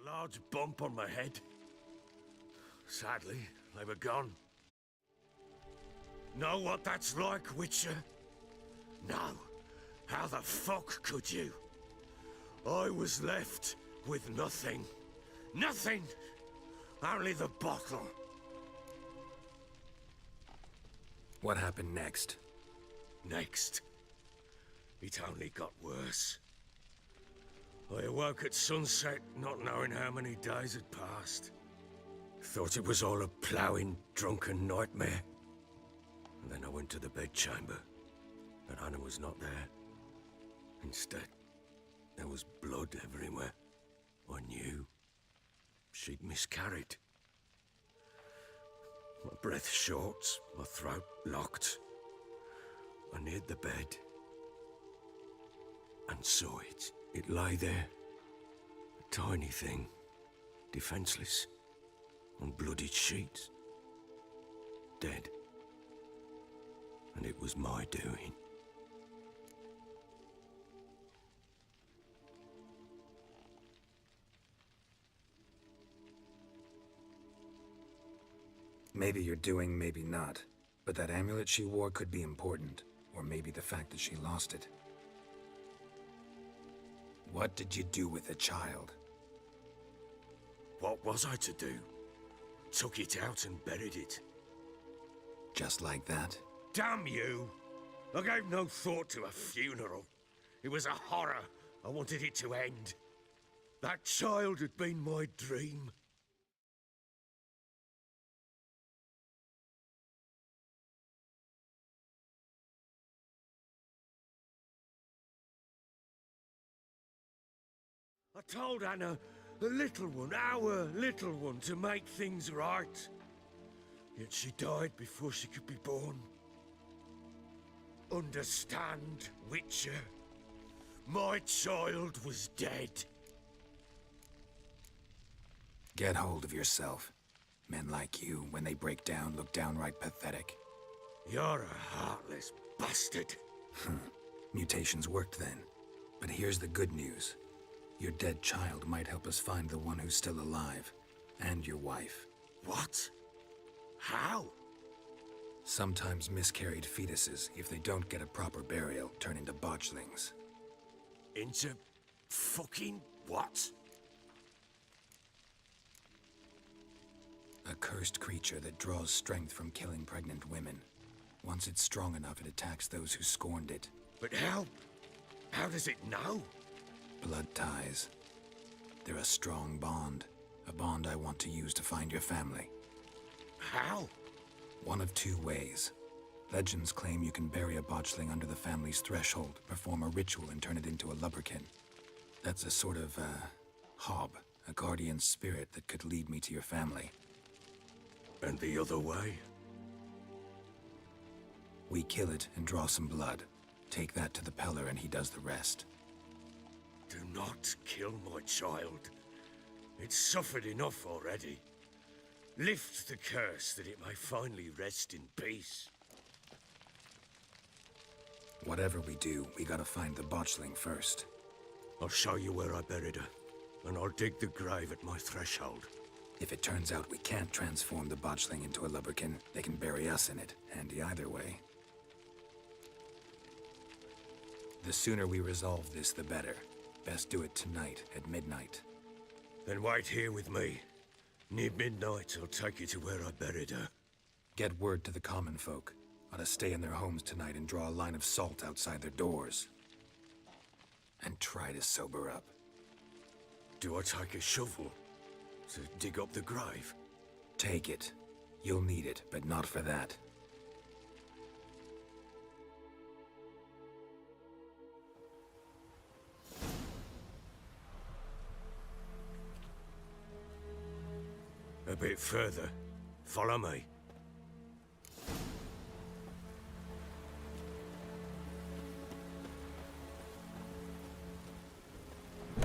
large bump on my head. Sadly, they were gone. Know what that's like, Witcher? No. How the fuck could you? I was left with nothing. Nothing! Only the bottle. What happened next? Next, it only got worse. I awoke at sunset, not knowing how many days had passed. Thought it was all a ploughing, drunken nightmare. And then I went to the bedchamber, but Anna was not there. Instead, there was blood everywhere. I knew she'd miscarried. My breath short, my throat locked. I neared the bed and saw it. It lay there, a tiny thing, defenseless, on bloodied sheets, dead. And it was my doing. Maybe you're doing, maybe not. But that amulet she wore could be important. Or maybe the fact that she lost it. What did you do with the child? What was I to do? Took it out and buried it. Just like that? Damn you! I gave no thought to a funeral. It was a horror. I wanted it to end. That child had been my dream. I told Anna, the little one, our little one, to make things right. Yet she died before she could be born. Understand, Witcher? My child was dead. Get hold of yourself. Men like you, when they break down, look downright pathetic. You're a heartless bastard. Mutations worked then. But here's the good news. Your dead child might help us find the one who's still alive. And your wife. What? How? Sometimes miscarried fetuses, if they don't get a proper burial, turn into botchlings. Into fucking what? A cursed creature that draws strength from killing pregnant women. Once it's strong enough, it attacks those who scorned it. But how? How does it know? Blood ties. They're a strong bond. A bond I want to use to find your family. How? One of two ways. Legends claim you can bury a botchling under the family's threshold, perform a ritual and turn it into a lubberkin. That's a sort of, hob, a guardian spirit that could lead me to your family. And the other way? We kill it and draw some blood. Take that to the Peller and he does the rest. Do not kill my child. It's suffered enough already. Lift the curse that it may finally rest in peace. Whatever we do, we gotta find the botchling first. I'll show you where I buried her, and I'll dig the grave at my threshold. If it turns out we can't transform the botchling into a lubberkin, they can bury us in it. Handy either way. The sooner we resolve this, the better. Best do it tonight, at midnight. Then wait here with me. Near midnight, I'll take you to where I buried her. Get word to the common folk. Ought to stay in their homes tonight and draw a line of salt outside their doors. And try to sober up. Do I take a shovel to dig up the grave? Take it. You'll need it, but not for that. A bit further. Follow me.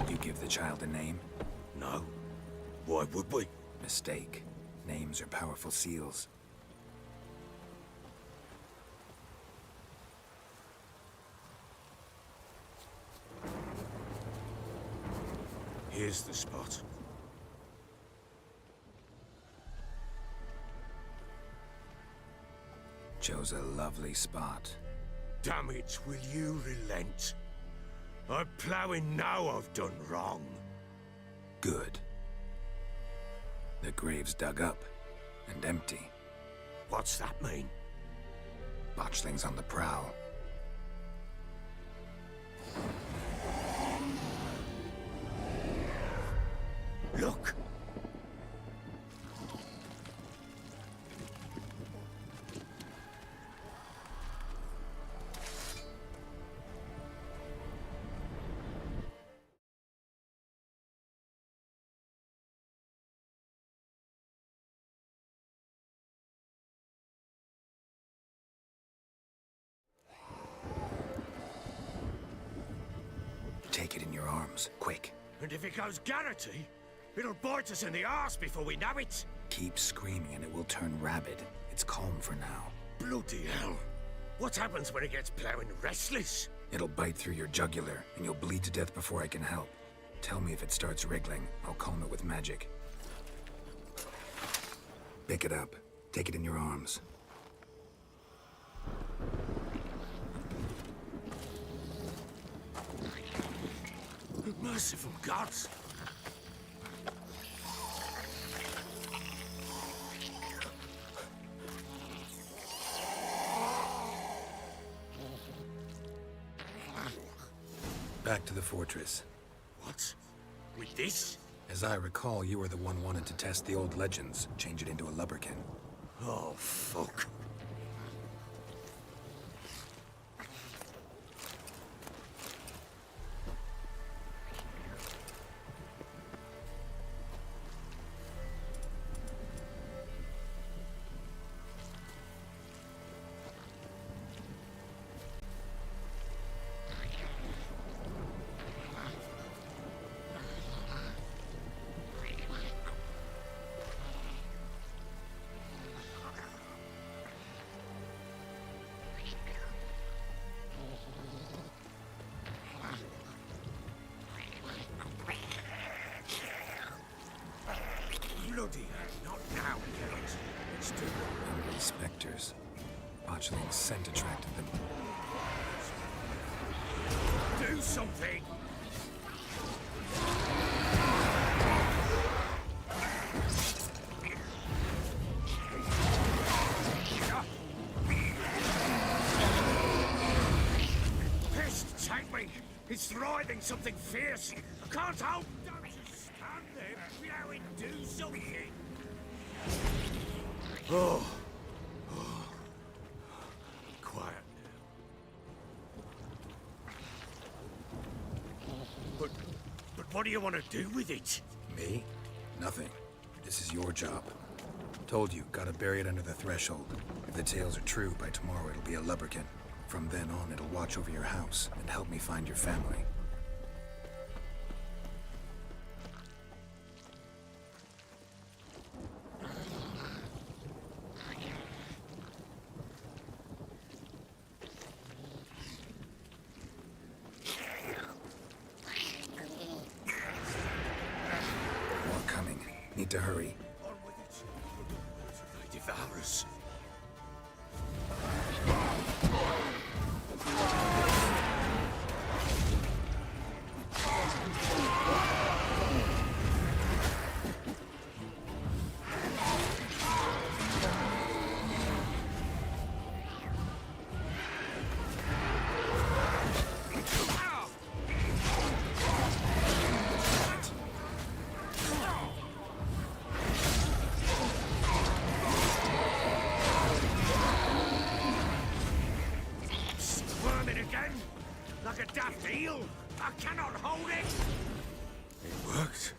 You give the child a name? No. Why would we? Mistake. Names are powerful seals. Here's the spot. Chose a lovely spot. Damn it, will you relent? I'm ploughing now I've done wrong. Good. The grave's dug up and empty. What's that mean? Botchling's on the prowl. Look! Take it in your arms, quick. And if it goes garrety, it'll bite us in the arse before we know it. Keep screaming and it will turn rabid. It's calm for now. Bloody hell. What happens when it gets ploughing restless? It'll bite through your jugular, and you'll bleed to death before I can help. Tell me if it starts wriggling. I'll calm it with magic. Pick it up. Take it in your arms. Merciful gods! Back to the fortress. What? With this? As I recall, you were the one wanted to test the old legends, change it into a lubberkin. Oh, fuck. Bloody hell, not now, geralt. Let's do it. Hungry specters. Botchling's scent attracted them. Do something! Pest, take me! It's writhing something fierce! I can't hold! Don't just stand there, ploughing, do something! Oh. Quiet now. But what do you want to do with it? Me? Nothing. This is your job. Told you, gotta bury it under the threshold. If the tales are true, by tomorrow it'll be a lubberkin. From then on, it'll watch over your house and help me find your family. More coming. Need to hurry. On with it. They devour us. Squirming again? Like a daft eel? I cannot hold it! It worked.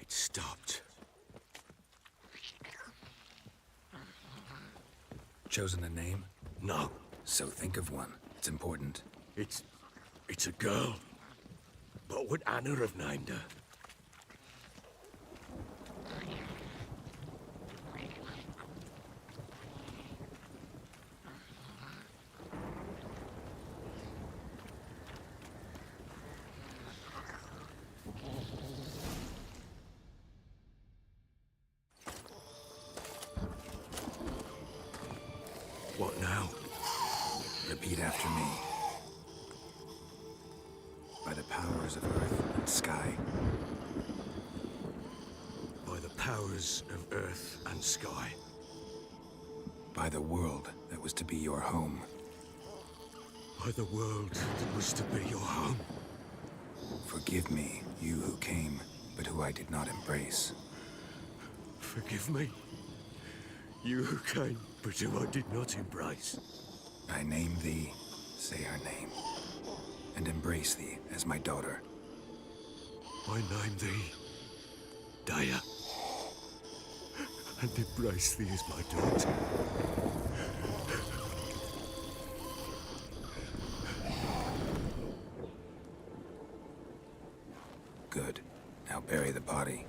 It stopped. Chosen a name? No, So think of one. It's important. it's a girl. What would Anna have named her? borders of earth and sky. By the world that was to be your home. By the world that was to be your home. Forgive me, you who came, but who I did not embrace. Forgive me, you who came, but who I did not embrace. I name thee, say her name, and embrace thee as my daughter. I name thee, Daya, and embrace thee as my daughter. Good. Now bury the body.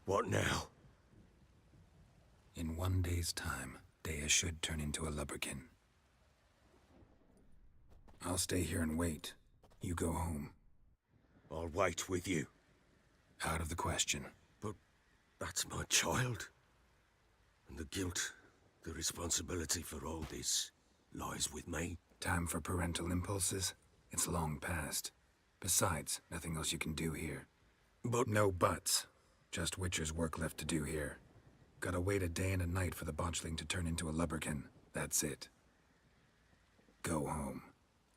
What now? In 1 day's time, Dea should turn into a lubberkin. I'll stay here and wait. You go home. I'll wait with you. Out of the question. But that's my child. And the guilt, the responsibility for all this, lies with me. Time for parental impulses? It's long past. Besides, nothing else you can do here. But No buts. Just Witcher's work left to do here. Gotta wait a day and a night for the botchling to turn into a lubberkin. That's it. Go home.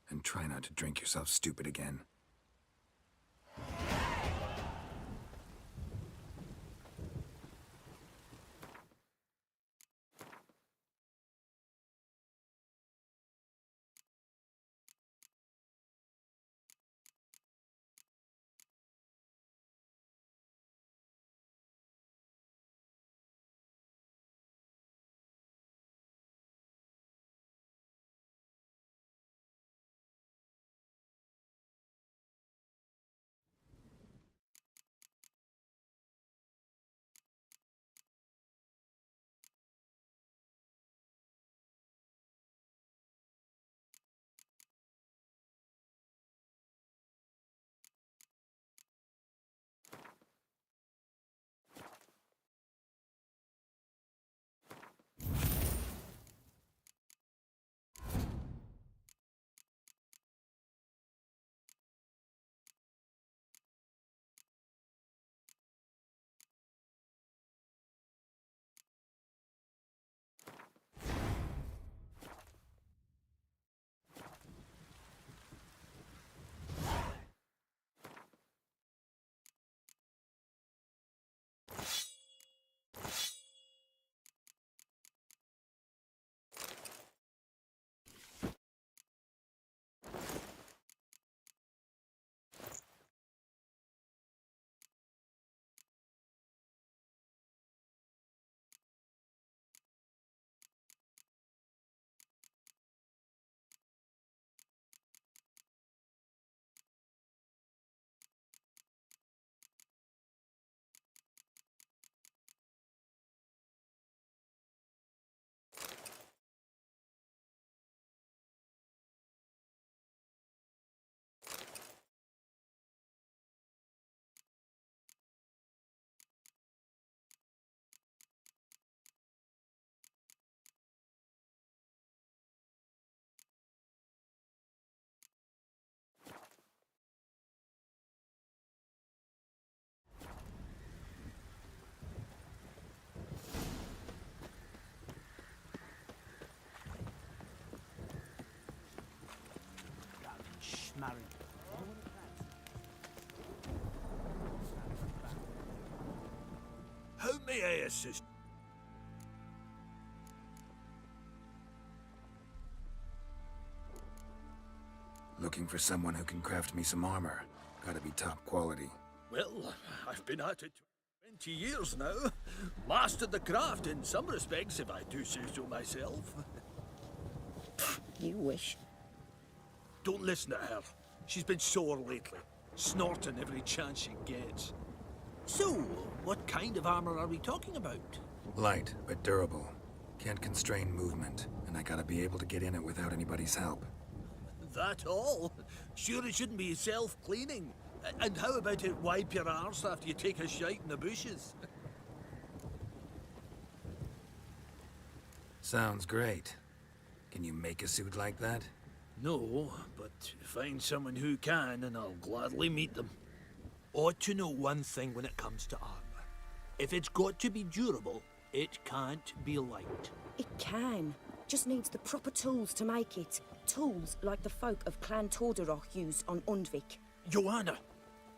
And try not to drink yourself stupid again. Married. how may I assist? Looking for someone who can craft me some armor. Gotta be top quality. Well, I've been at it 20 years now. Mastered the craft in some respects, if I do say so myself. You wish. Don't listen to her. She's been sore lately, snorting every chance she gets. So, what kind of armor are we talking about? Light, but durable. Can't constrain movement, and I gotta be able to get in it without anybody's help. That all? Sure it shouldn't be self-cleaning. And how about it wipe your arse after you take a shite in the bushes? Sounds great. Can you make a suit like that? No, but find someone who can and I'll gladly meet them. Ought to know one thing when it comes to armor. If it's got to be durable, it can't be light. It can. Just needs the proper tools to make it. Tools like the folk of Clan Tordaroch used on Undvik. Joanna,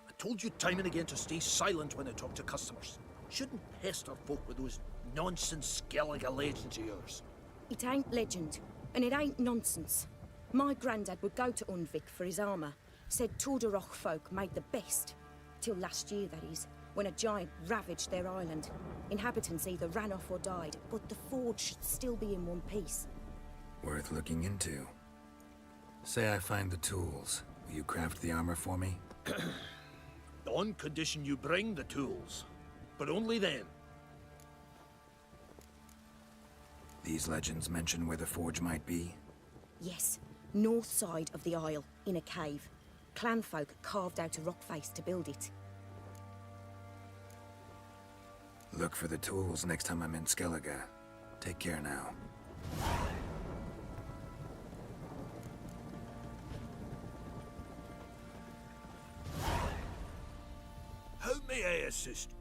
I told you time and again to stay silent when I talk to customers. Shouldn't pester folk with those nonsense Skellige legends of yours. It ain't legend, and it ain't nonsense. My granddad would go to Undvik for his armour. Said Tordaroch folk made the best. Till last year, that is, when a giant ravaged their island. Inhabitants either ran off or died, but the forge should still be in one piece. Worth looking into. Say I find the tools. Will you craft the armor for me? On condition you bring the tools. But only then. These legends mention where the forge might be? Yes, north side of the isle, in a cave. Clanfolk carved out a rock face to build it. Look for the tools next time I'm in Skellige. Take care now. How may I assist?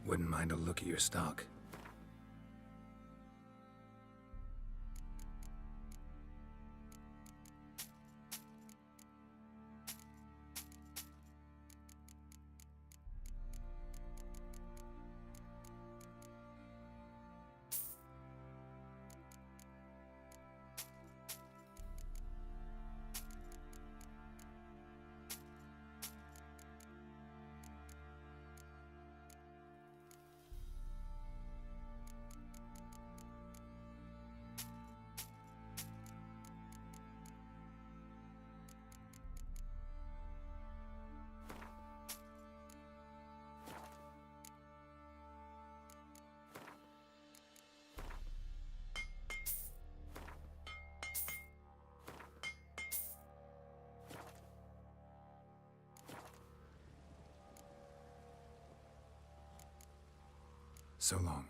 Wouldn't mind a look at your stock. So long.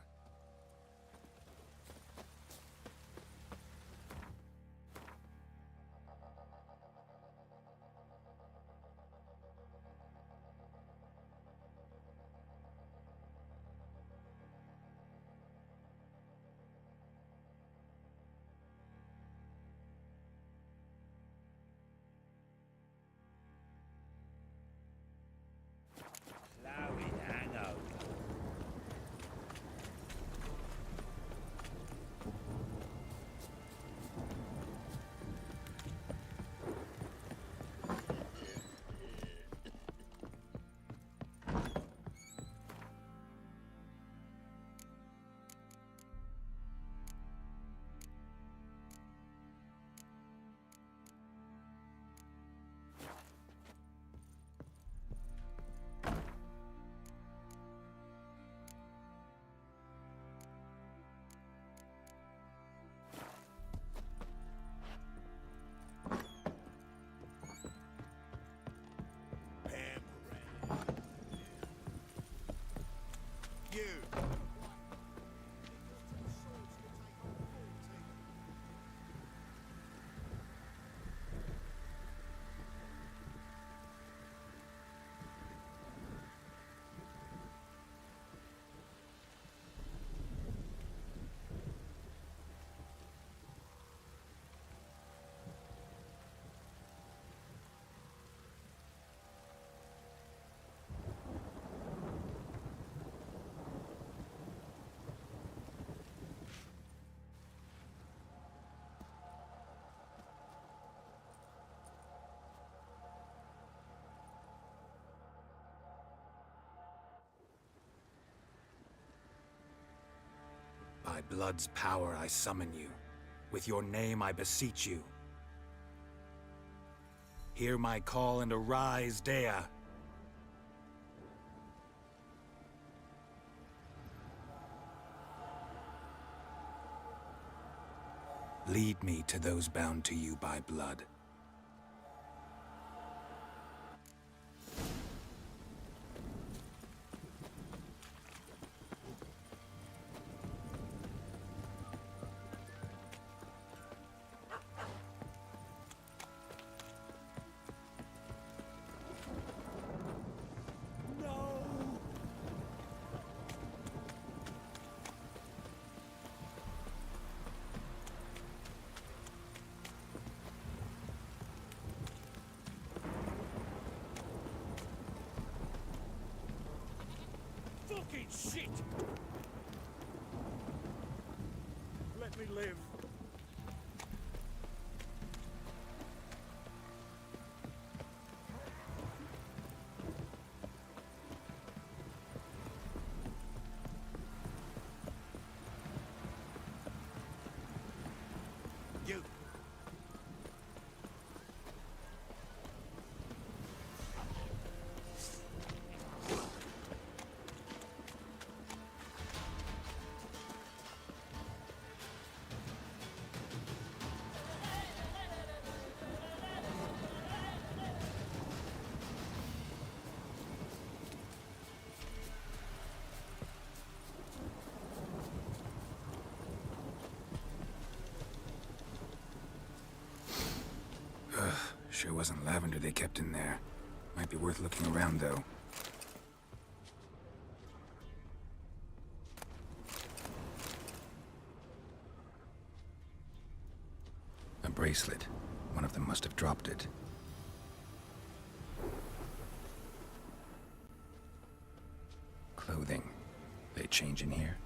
By blood's power I summon you. With your name I beseech you. Hear my call and arise, Dea. Lead me to those bound to you by blood. Fucking shit! Let me live. You. Sure wasn't lavender they kept in there. Might be worth looking around, though. A bracelet. One of them must have dropped it. Clothing. They change in here?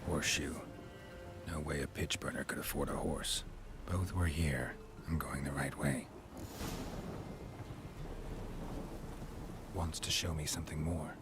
Horseshoe. No way a pitch burner could afford a horse. Both were here. I'm going the right way. Wants to show me something more.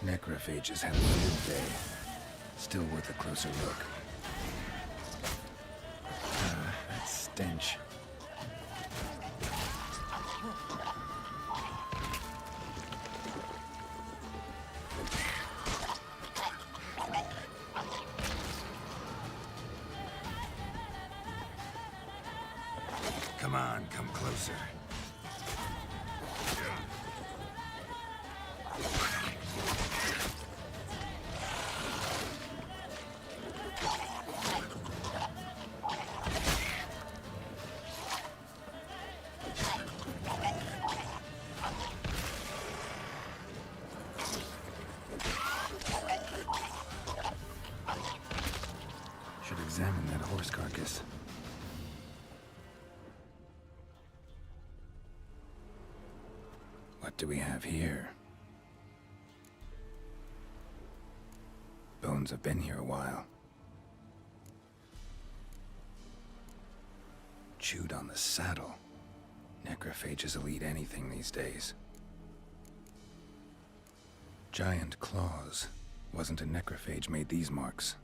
Necrophages had a field day. Still worth a closer look. That stench. Come on, come closer. Should examine that horse carcass. What do we have here? Bones have been here a while. Chewed on the saddle. Necrophages will eat anything these days. Giant claws. Wasn't a necrophage made these marks.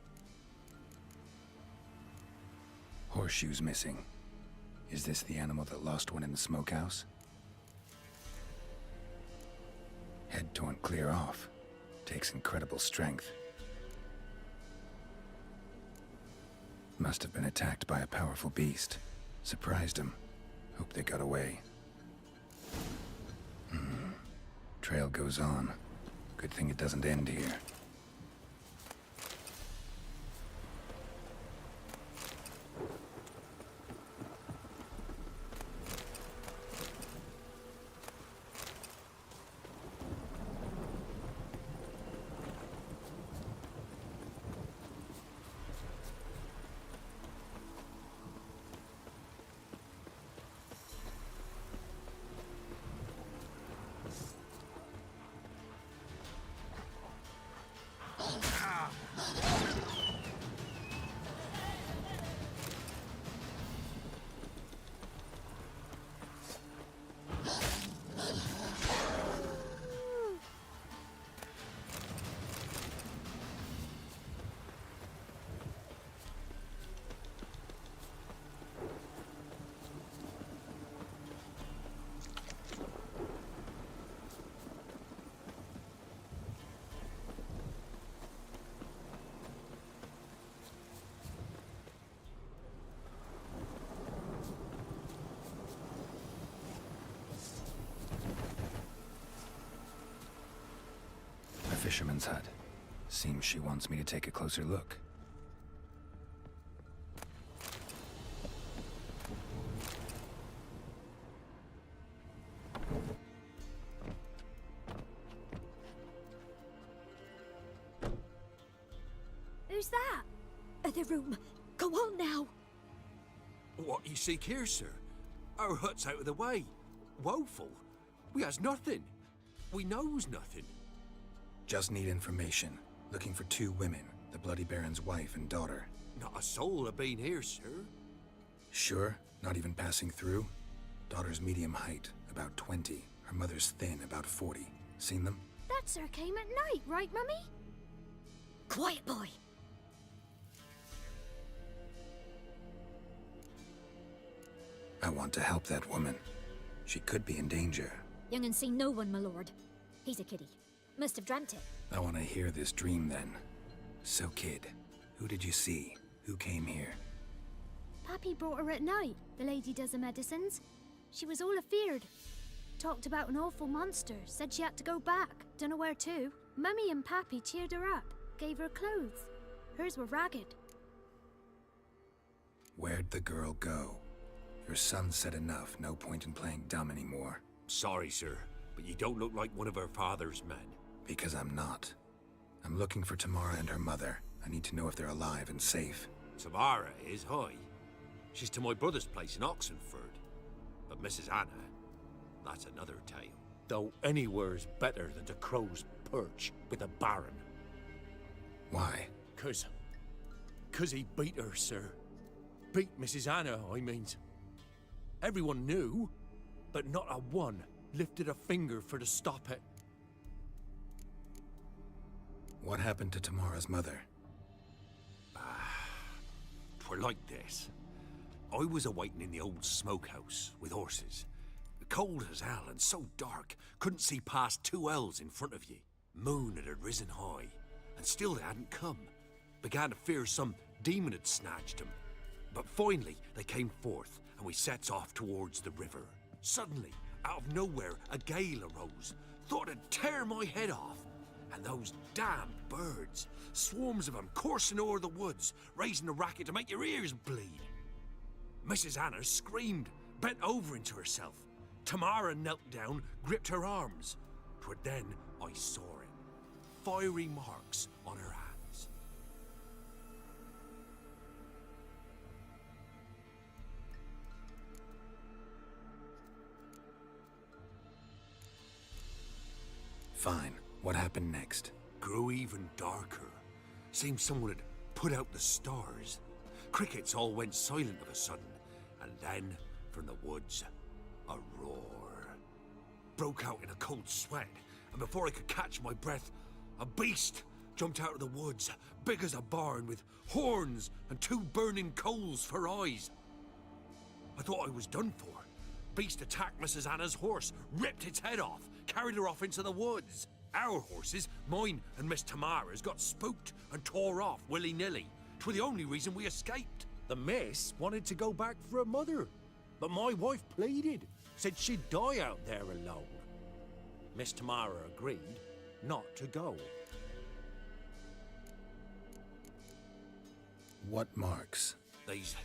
Horseshoes missing. Is this the animal that lost one in the smokehouse? Head torn clear off. Takes incredible strength. Must have been attacked by a powerful beast. Surprised him. Hope they got away. Trail goes on. Good thing it doesn't end here. Fisherman's hut. Seems she wants me to take a closer look. Who's that? The room. Go on now. What you seek here, sir? Our hut's out of the way. Woeful. We has nothing. We knows nothing. Just need information. Looking for two women, the Bloody Baron's wife and daughter. Not a soul have been here, sir. Sure? Not even passing through? Daughter's medium height, about 20. Her mother's thin, about 40. Seen them? That sir came at night, right, Mummy? Quiet, boy. I want to help that woman. She could be in danger. Young and seen no one, my lord. He's a kiddie. Must have dreamt it. I want to hear this dream then. So, kid, who did you see? Who came here? Pappy brought her at night. The lady does the medicines. She was all afeared. Talked about an awful monster. Said she had to go back. Dunno where to. Mummy and Pappy cheered her up. Gave her clothes. Hers were ragged. Where'd the girl go? Your son said enough. No point in playing dumb anymore. Sorry, sir, but you don't look like one of her father's men. Because I'm not. I'm looking for Tamara and her mother. I need to know if they're alive and safe. Tamara is, hi. She's to my brother's place in Oxenford. But Mrs. Anna, that's another tale. Though anywhere's better than to Crow's Perch with a baron. Why? Cause he beat her, sir. Beat Mrs. Anna, I means. Everyone knew, but not a one lifted a finger for to stop it. What happened to Tamara's mother?'Twere like this. I was awaiting in the old smokehouse with horses. Cold as hell and so dark, couldn't see past 2 ells in front of ye. Moon had risen high, and still they hadn't come. Began to fear some demon had snatched them. But finally, they came forth, and we sets off towards the river. Suddenly, out of nowhere, a gale arose. Thought it'd tear my head off. And those damn birds, swarms of them coursing o'er the woods, raising a racket to make your ears bleed. Mrs. Anna screamed, bent over into herself. Tamara knelt down, gripped her arms. 'Twere then I saw it. Fiery marks on her hands. Fine. What happened next? Grew even darker. Seemed someone had put out the stars. Crickets all went silent of a sudden, and then, from the woods, a roar. Broke out in a cold sweat, and before I could catch my breath, a beast jumped out of the woods, big as a barn, with horns and 2 burning coals for eyes. I thought I was done for. Beast attacked Mrs. Anna's horse, ripped its head off, carried her off into the woods. Our horses, mine and Miss Tamara's, got spooked and tore off willy-nilly. 'Twere the only reason we escaped. The miss wanted to go back for her mother, but my wife pleaded, said she'd die out there alone. Miss Tamara agreed not to go. What marks? They's,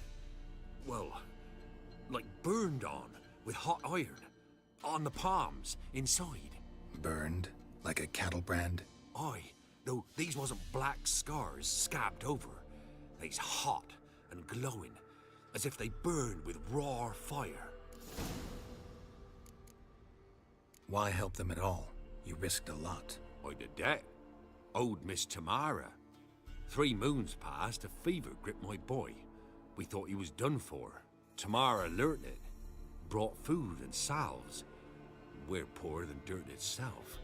well, like burned on with hot iron. On the palms, inside. Burned? Like a cattle brand? Aye, though these wasn't black scars scabbed over. They's hot and glowing, as if they burned with raw fire. Why help them at all? You risked a lot. I'd a debt. Owed Miss Tamara. 3 moons passed, a fever gripped my boy. We thought he was done for. Tamara learnt it. Brought food and salves. We're poorer than dirt itself.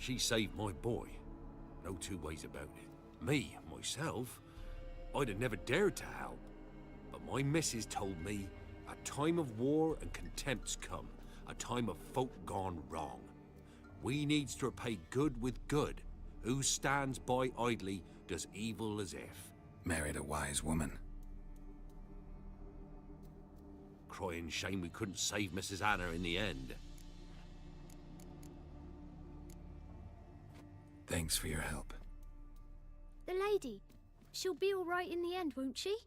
She saved my boy. No 2 ways about it. Me, myself, I'd have never dared to help. But my missus told me a time of war and contempt's come. A time of folk gone wrong. We needs to repay good with good. Who stands by idly does evil as if. Married a wise woman. Crying shame we couldn't save Mrs. Anna in the end. Thanks for your help. The lady, she'll be all right in the end, won't she?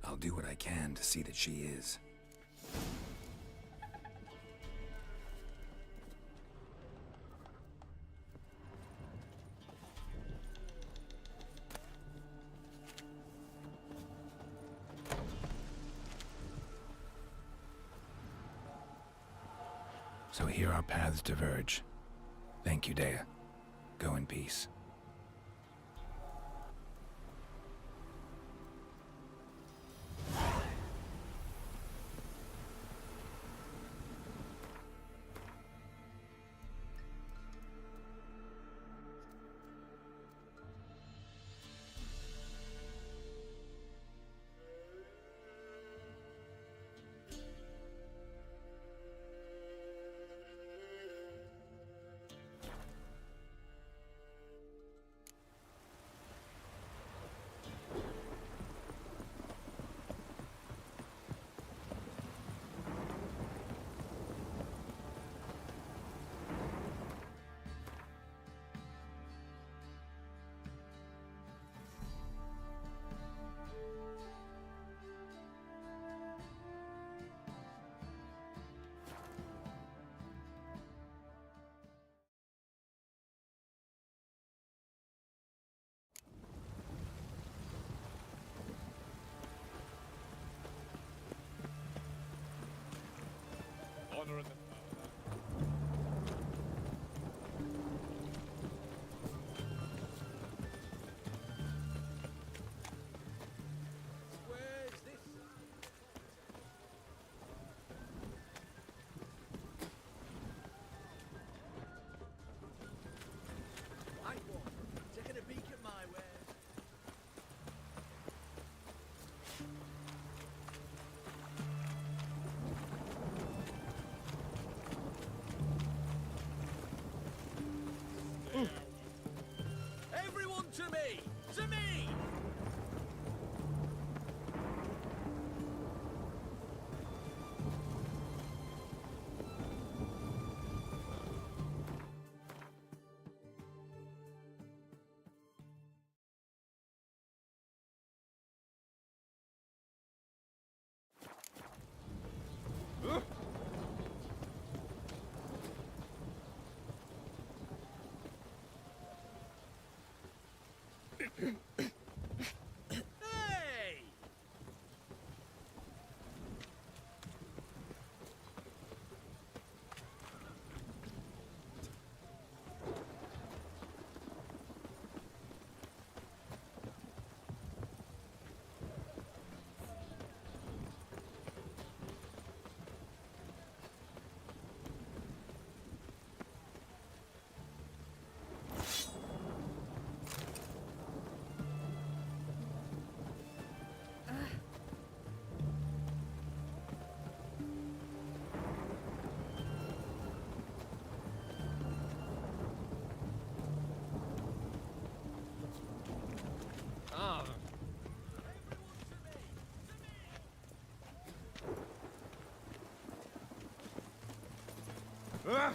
I'll do what I can to see that she is. So here our paths diverge. Thank you, Dea. Go in peace. What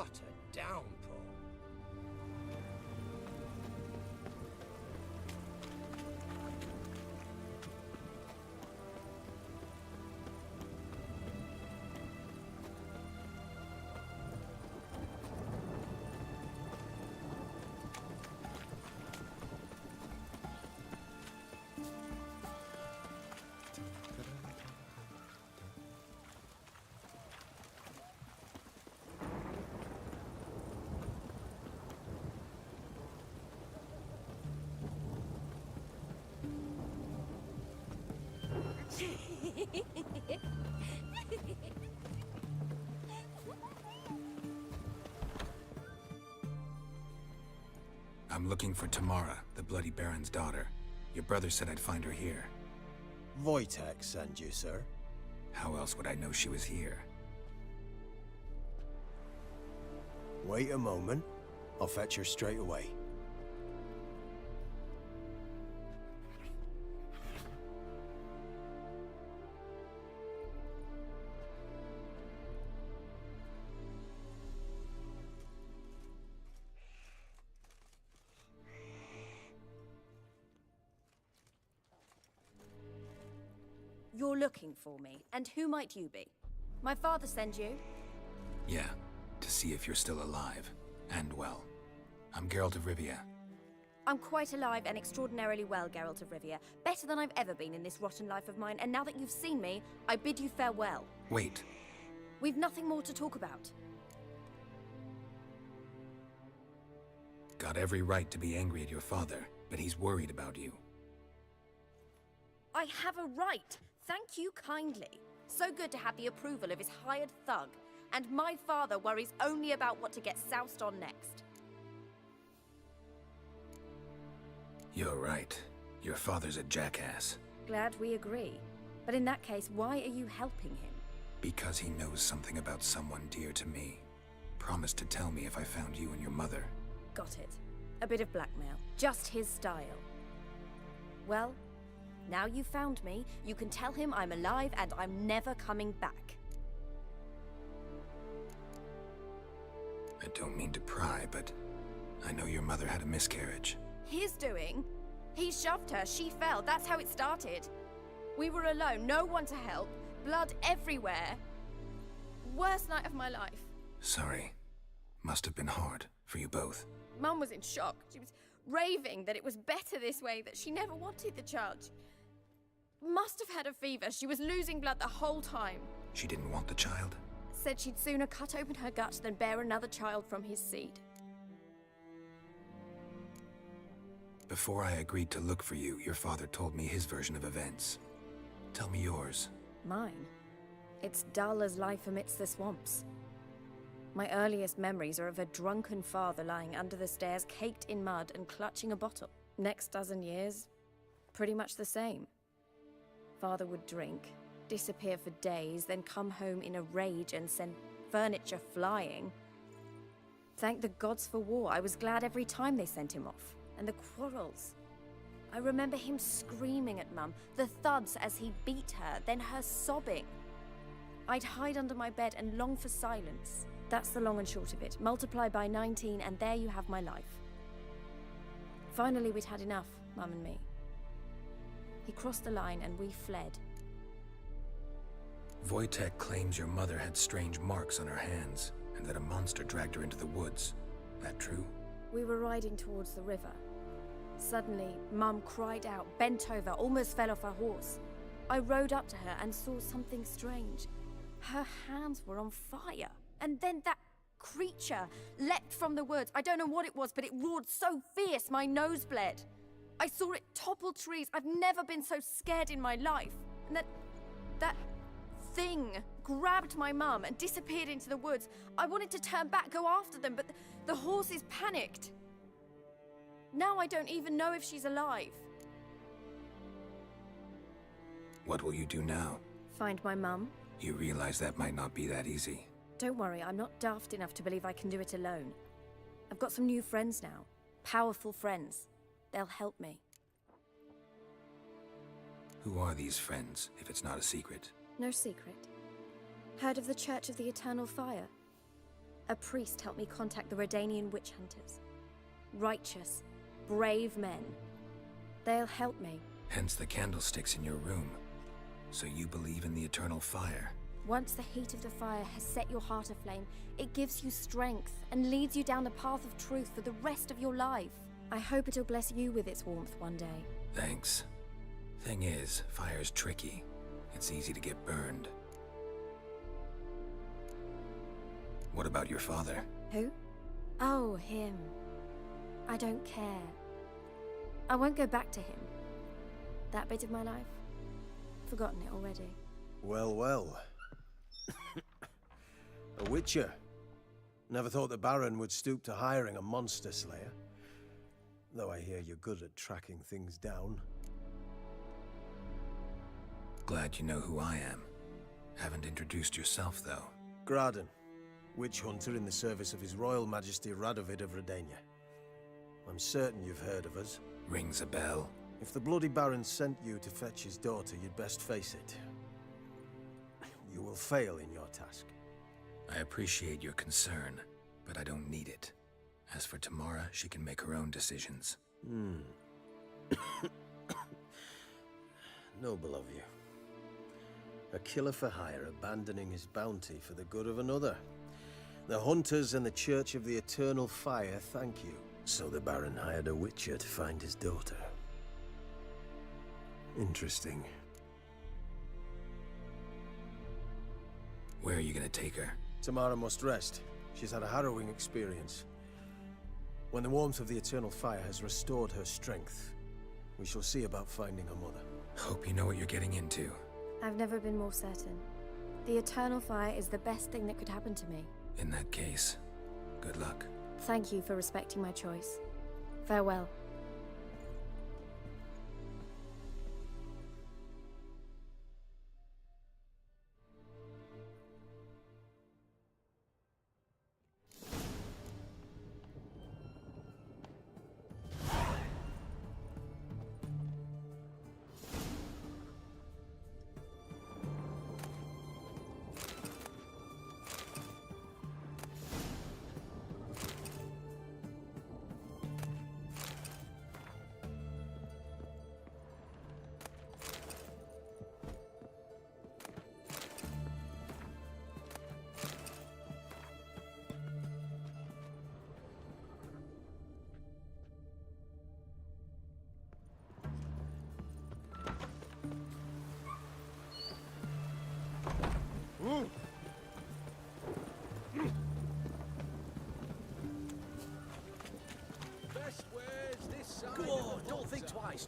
a downpour. I'm looking for Tamara, the Bloody Baron's daughter. Your brother said I'd find her here. Wojtek sent you, sir. How else would I know she was here? Wait a moment. I'll fetch her straight away. You're looking for me, and who might you be? My father sent you? Yeah, to see if you're still alive. And well. I'm Geralt of Rivia. I'm quite alive and extraordinarily well, Geralt of Rivia. Better than I've ever been in this rotten life of mine, and now that you've seen me, I bid you farewell. Wait. We've nothing more to talk about. Got every right to be angry at your father, but he's worried about you. I have a right. Thank you kindly. So good to have the approval of his hired thug. And my father worries only about what to get soused on next. You're right. Your father's a jackass. Glad we agree. But in that case, why are you helping him? Because he knows something about someone dear to me. Promised to tell me if I found you and your mother. Got it. A bit of blackmail. Just his style. Well, now you've found me, you can tell him I'm alive and I'm never coming back. I don't mean to pry, but I know your mother had a miscarriage. His doing? He shoved her, she fell, that's how it started. We were alone, no one to help, blood everywhere. Worst night of my life. Sorry. Must have been hard for you both. Mum was in shock. She was raving that it was better this way, that she never wanted the child. Must have had a fever. She was losing blood the whole time. She didn't want the child? Said she'd sooner cut open her gut than bear another child from his seed. Before I agreed to look for you, your father told me his version of events. Tell me yours. Mine? It's dull as life amidst the swamps. My earliest memories are of a drunken father lying under the stairs, caked in mud and clutching a bottle. Next dozen years, pretty much the same. Father would drink, disappear for days, then come home in a rage and send furniture flying. Thank the gods for war. I was glad every time they sent him off. And the quarrels. I remember him screaming at Mum, the thuds as he beat her, then her sobbing. I'd hide under my bed and long for silence. That's the long and short of it. Multiply by 19 and there you have my life. Finally, we'd had enough, Mum and me. He crossed the line and we fled. Wojtek claims your mother had strange marks on her hands, and that a monster dragged her into the woods. That true? We were riding towards the river. Suddenly, Mum cried out, bent over, almost fell off her horse. I rode up to her and saw something strange. Her hands were on fire. And then that creature leapt from the woods. I don't know what it was, but it roared so fierce my nose bled. I saw it topple trees. I've never been so scared in my life. And that thing grabbed my mum and disappeared into the woods. I wanted to turn back, go after them, but the horses panicked. Now I don't even know if she's alive. What will you do now? Find my mum. You realize that might not be that easy. Don't worry, I'm not daft enough to believe I can do it alone. I've got some new friends now. Powerful friends. They'll help me. Who are these friends, if it's not a secret? No secret. Heard of the Church of the Eternal Fire? A priest helped me contact the Redanian witch hunters. Righteous, brave men. They'll help me. Hence the candlesticks in your room. So you believe in the eternal fire? Once the heat of the fire has set your heart aflame, it gives you strength and leads you down the path of truth for the rest of your life. I hope it'll bless you with its warmth one day. Thanks. Thing is, fire's tricky. It's easy to get burned. What about your father? Who? Oh, him. I don't care. I won't go back to him. That bit of my life? Forgotten it already. Well, well. A witcher. Never thought the Baron would stoop to hiring a monster slayer. Though I hear you're good at tracking things down. Glad you know who I am. Haven't introduced yourself, though. Graden, witch hunter in the service of His Royal Majesty Radovid of Redania. I'm certain you've heard of us. Rings a bell. If the Bloody Baron sent you to fetch his daughter, you'd best face it. You will fail in your task. I appreciate your concern, but I don't need it. As for Tamara, she can make her own decisions. Noble of you. A killer for hire abandoning his bounty for the good of another. The hunters and the Church of the Eternal Fire thank you. So the Baron hired a witcher to find his daughter. Interesting. Where are you gonna take her? Tamara must rest. She's had a harrowing experience. When the warmth of the Eternal Fire has restored her strength, we shall see about finding her mother. Hope you know what you're getting into. I've never been more certain. The Eternal Fire is the best thing that could happen to me. In that case, good luck. Thank you for respecting my choice. Farewell.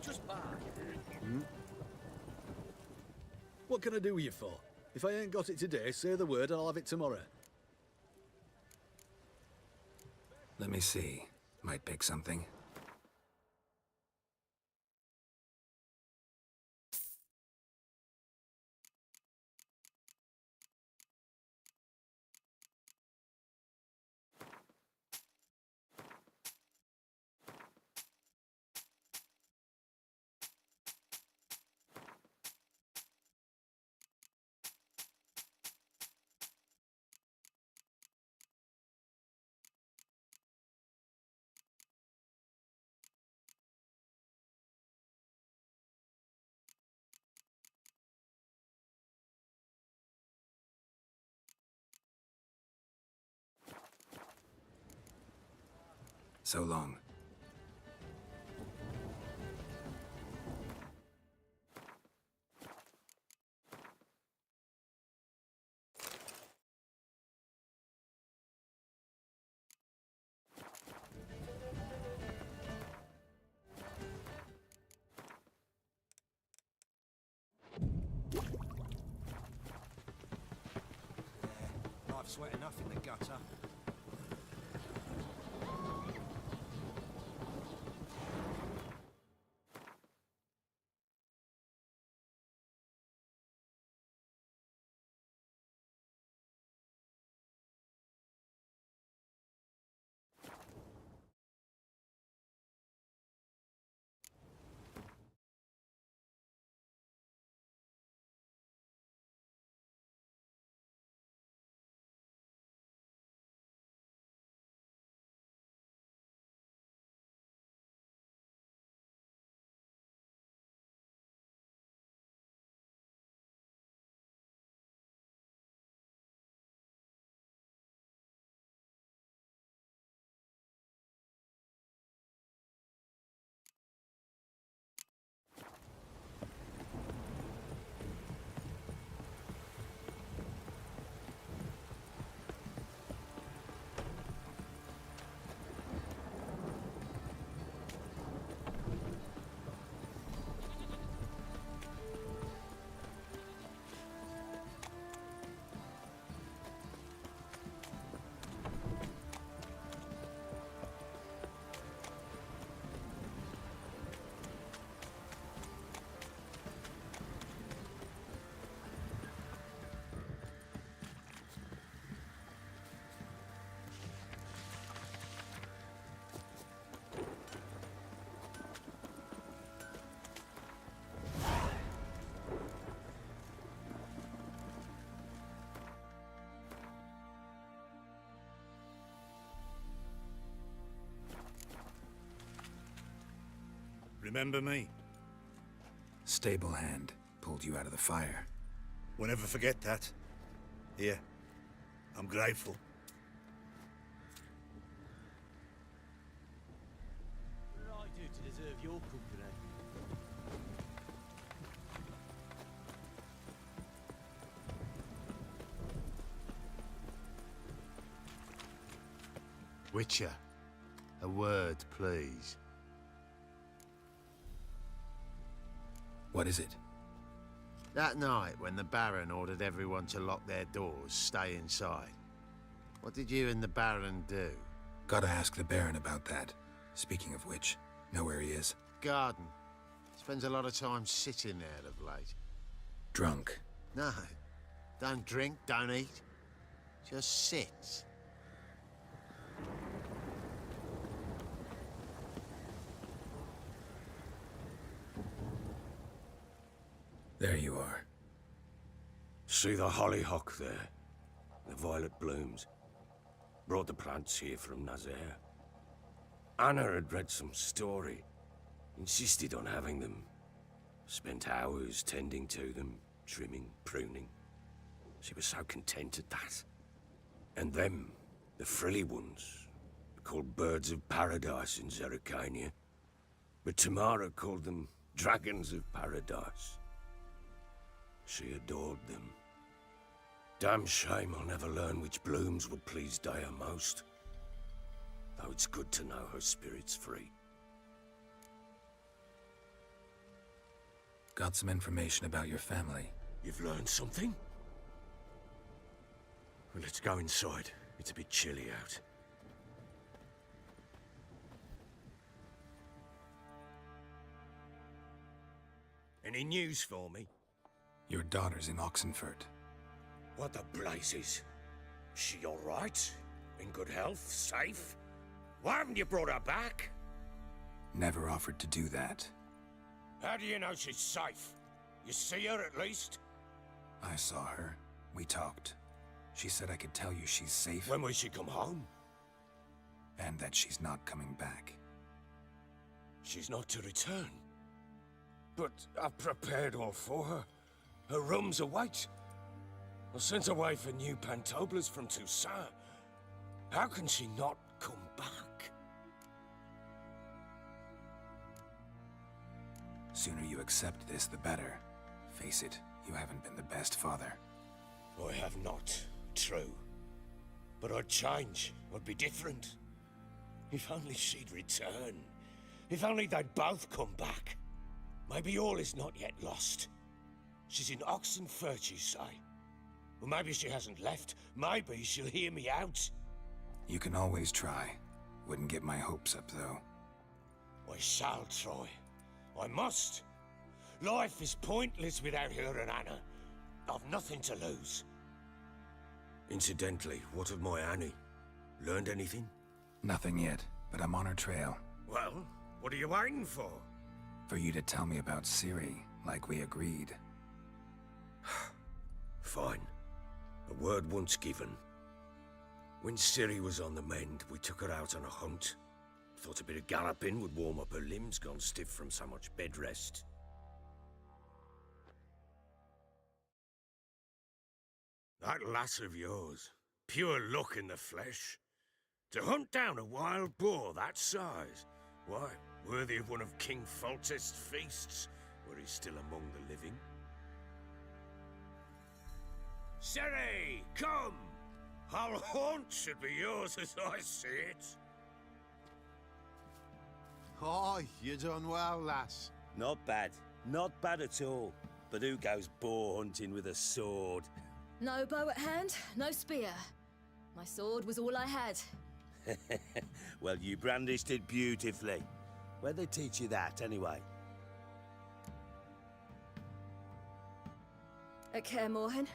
Just back. What can I do you for? If I ain't got it today, say the word and I'll have it tomorrow. Let me see. Might pick something. So long. Life's wet enough in the gutter. Remember me? Stable hand pulled you out of the fire. We'll never forget that. Here, I'm grateful. What did I do to deserve your company? Witcher, a word, please. What is it? That night when the Baron ordered everyone to lock their doors, stay inside. What did you and the Baron do? Gotta ask the Baron about that. Speaking of which, know where he is. Garden. Spends a lot of time sitting there of late. Drunk. No. Don't drink, don't eat. Just sits. There you are. See the hollyhock there? The violet blooms. Brought the plants here from Nazaire. Anna had read some story. Insisted on having them. Spent hours tending to them, trimming, pruning. She was so content at that. And them, the frilly ones, called birds of paradise in Zerrikania. But Tamara called them dragons of paradise. She adored them. Damn shame I'll never learn which blooms would please Dea most. Though it's good to know her spirit's free. Got some information about your family. You've learned something? Well, let's go inside. It's a bit chilly out. Any news for me? Your daughter's in Oxenfurt. What the blazes? She all right? In good health? Safe? Why haven't you brought her back? Never offered to do that. How do you know she's safe? You see her at least? I saw her. We talked. She said I could tell you she's safe. When will she come home? And that she's not coming back. She's not to return. But I've prepared all for her. Her rooms await. I sent away for new pantoblas from Toussaint. How can she not come back? Sooner you accept this, the better. Face it, you haven't been the best father. I have not, true. But I'd change. I'd be different. If only she'd return. If only they'd both come back. Maybe all is not yet lost. She's in Oxenfurt, you say? Well, maybe she hasn't left. Maybe she'll hear me out. You can always try. Wouldn't get my hopes up, though. I shall try. I must. Life is pointless without her and Anna. I've nothing to lose. Incidentally, what of my Annie? Learned anything? Nothing yet, but I'm on her trail. Well, what are you waiting for? For you to tell me about Ciri, like we agreed. Fine. A word once given. When Ciri was on the mend, we took her out on a hunt. Thought a bit of galloping would warm up her limbs gone stiff from so much bed rest. That lass of yours, pure luck in the flesh. To hunt down a wild boar that size, why, worthy of one of King Foltest's feasts, where he's still among the living. Ciri, come! Our haunt should be yours as I see it. Oh, you done well, lass. Not bad. Not bad at all. But who goes boar hunting with a sword? No bow at hand, no spear. My sword was all I had. Well, you brandished it beautifully. Where'd they teach you that, anyway? At Kaer Morhen.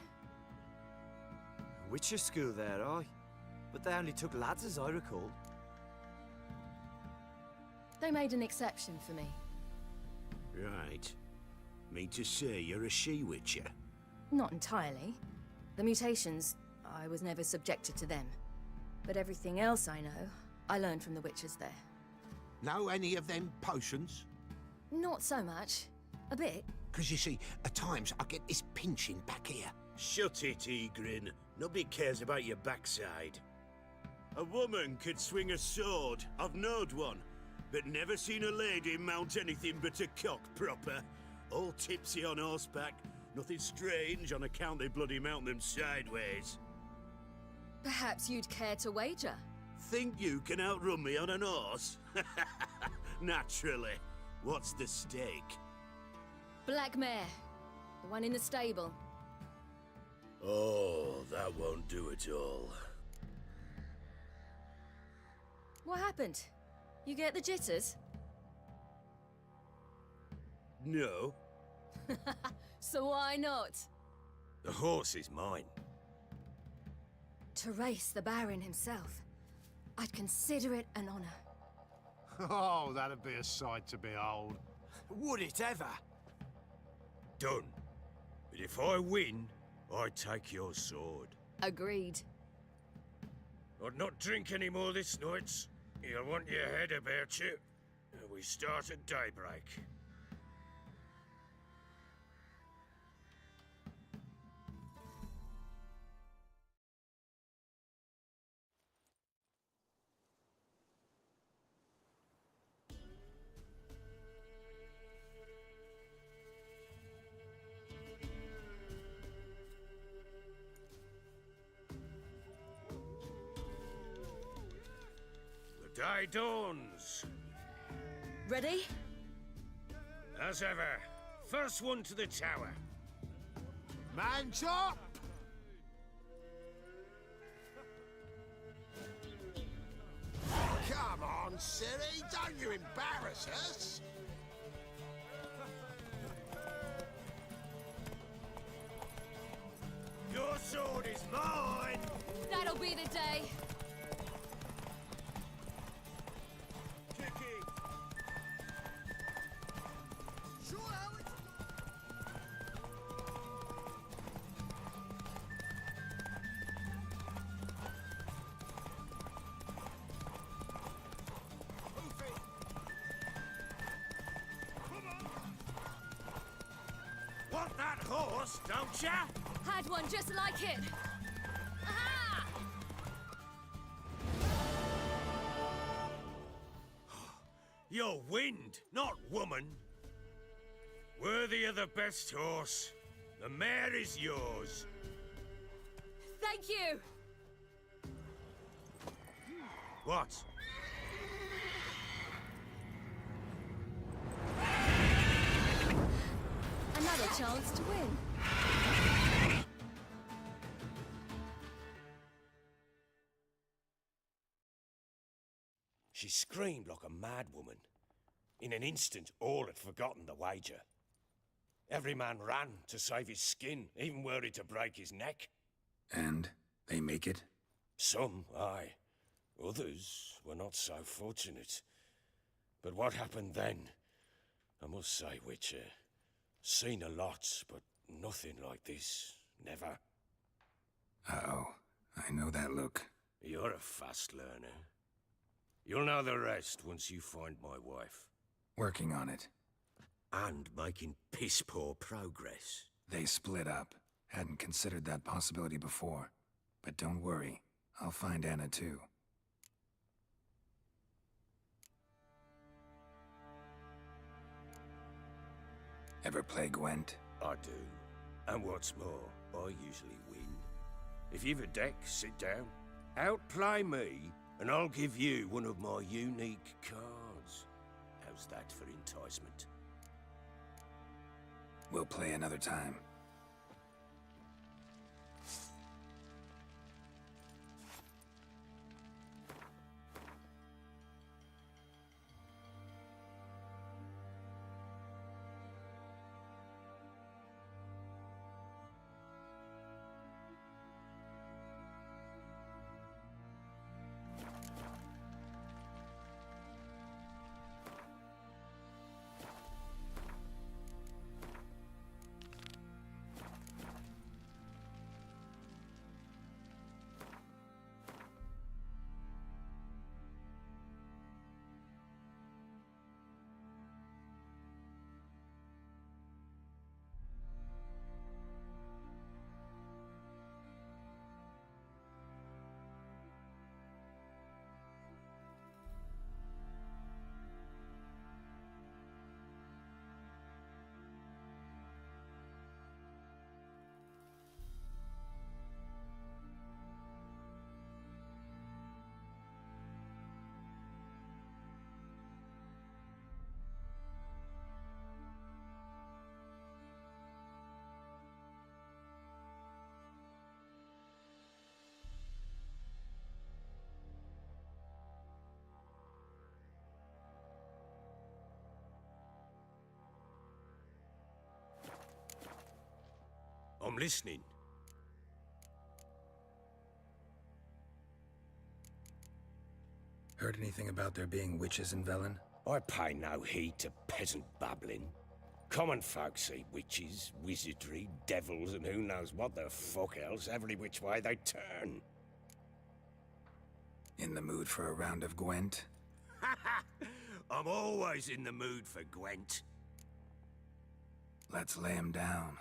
Witcher school there, aye. But they only took lads, as I recall. They made an exception for me. Right. Mean to say you're a she-witcher? Not entirely. The mutations, I was never subjected to them. But everything else I know, I learned from the witches there. Know any of them potions? Not so much. A bit. Because you see, at times I get this pinching back here. Shut it, Egrin. Nobody cares about your backside. A woman could swing a sword. I've knowed one. But never seen a lady mount anything but a cock proper. All tipsy on horseback. Nothing strange on account they bloody mount them sideways. Perhaps you'd care to wager? Think you can outrun me on an horse? Naturally. What's the stake? Black mare. The one in the stable. Oh, that won't do it all. What happened? You get the jitters? No. So why not? The horse is mine. To race the Baron himself. I'd consider it an honor. Oh, that'd be a sight to behold. Would it ever? Done. But if I win, I take your sword. Agreed. I'd not drink any more this night. You'll want your head about you. We start at daybreak. The day dawns. Ready? As ever, first one to the tower. Man chop! Come on, silly, don't you embarrass us! Your sword is mine! That'll be the day. Want that horse, don't ya? Had one just like it. Aha! You're wind, not woman. Worthy of the best horse. The mare is yours. Thank you. What? Another chance to win. She screamed like a mad woman. In an instant, all had forgotten the wager. Every man ran to save his skin, even were it to break his neck. And they make it? Some, aye. Others were not so fortunate. But what happened then? I must say, Witcher, seen a lot, but nothing like this. Never. Uh-oh. I know that look. You're a fast learner. You'll know the rest once you find my wife. Working on it. And making piss-poor progress. They split up. Hadn't considered that possibility before. But don't worry. I'll find Anna too. Ever play Gwent? I do. And what's more, I usually win. If you've a deck, sit down. Outplay me, and I'll give you one of my unique cards. How's that for enticement? We'll play another time. I'm listening. Heard anything about there being witches in Velen? I pay no heed to peasant babbling. Common folk see witches, wizardry, devils, and who knows what the fuck else every which way they turn. In the mood for a round of Gwent? I'm always in the mood for Gwent. Let's lay him down.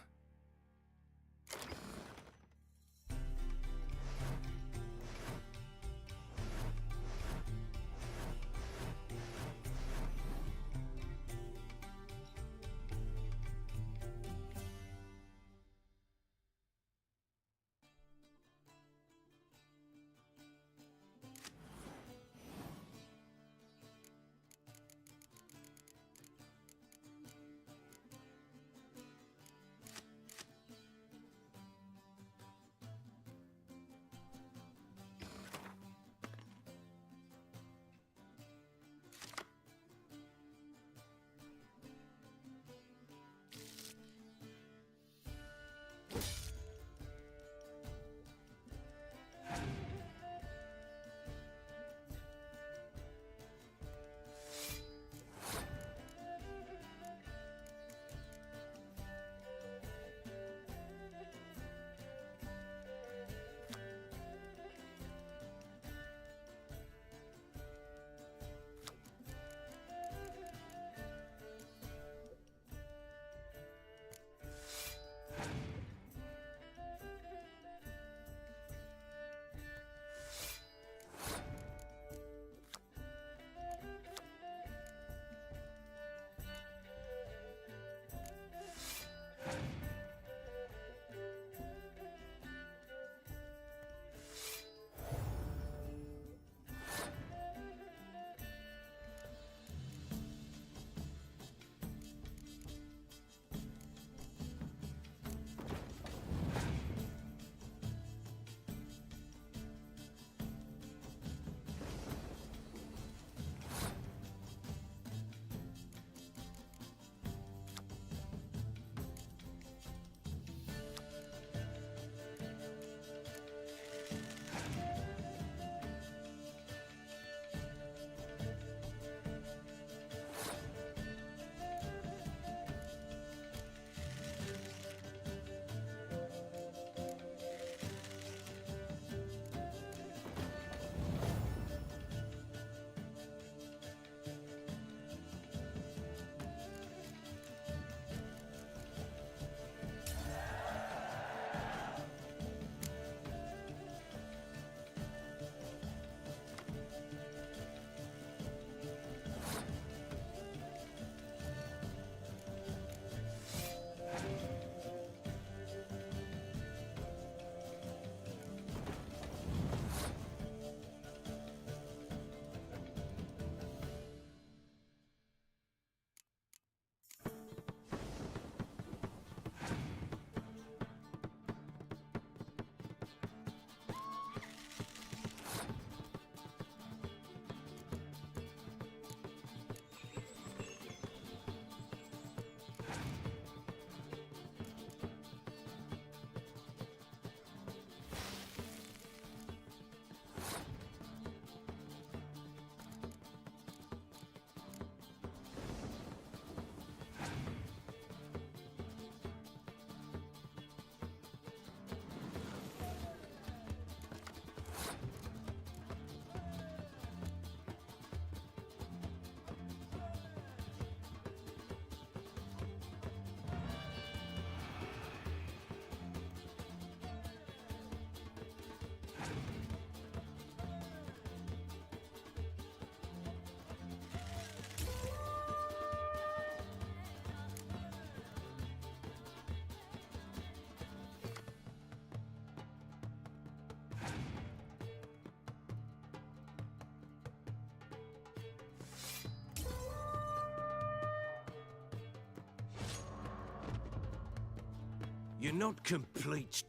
You're not complete.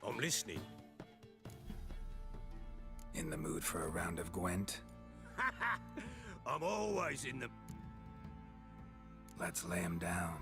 I'm listening. In the mood for a round of Gwent? I'm always in the... Let's lay him down.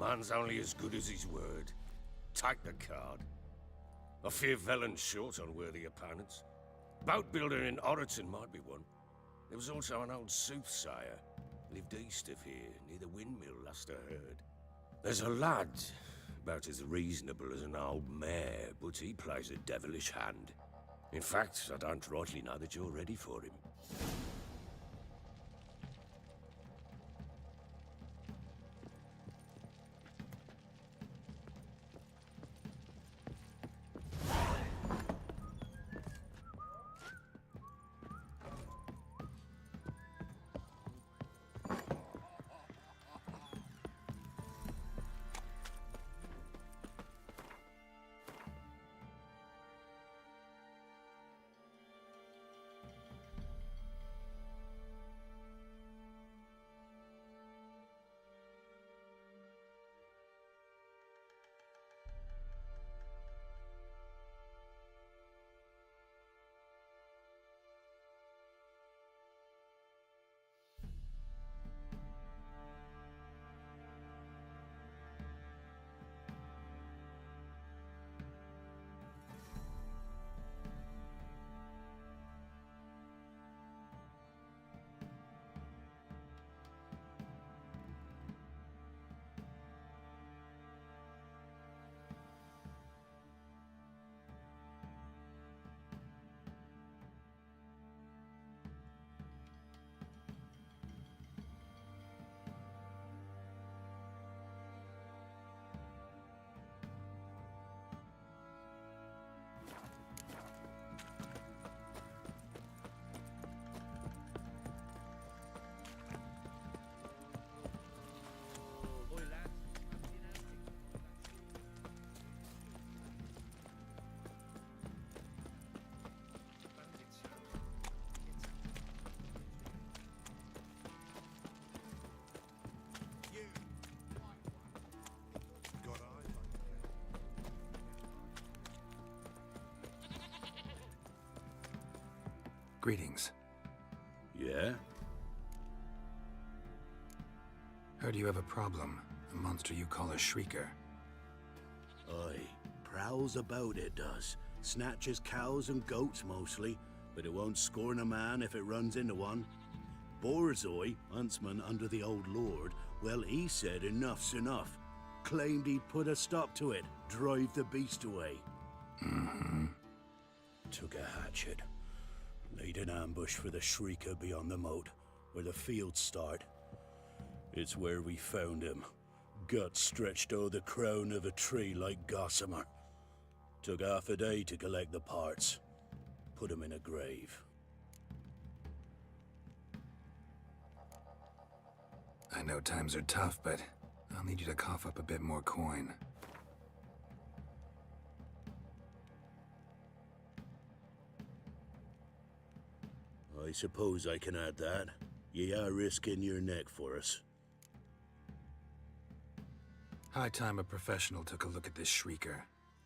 man's only as good as his word. Take the card. I fear Velen's short on worthy opponents. Boat builder in Oroton might be one. There was also an old soothsayer. Lived east of here, near the windmill, last I heard. There's a lad, about as reasonable as an old mare, but he plays a devilish hand. In fact, I don't rightly know that you're ready for him. Greetings. Yeah? Heard you have a problem. A monster you call a shrieker. Aye. Prowls about, it does. Snatches cows and goats mostly, but it won't scorn a man if it runs into one. Borzoi, huntsman under the old lord, well, he said enough's enough. Claimed he'd put a stop to it, drive the beast away. Mm-hmm. Took a hatchet. Laid an ambush for the shrieker beyond the moat, where the fields start. It's where we found him. Guts stretched o'er the crown of a tree like gossamer. Took half a day to collect the parts. Put him in a grave. I know times are tough, but I'll need you to cough up a bit more coin. I suppose I can add that. Ye are risking your neck for us. High time a professional took a look at this shrieker.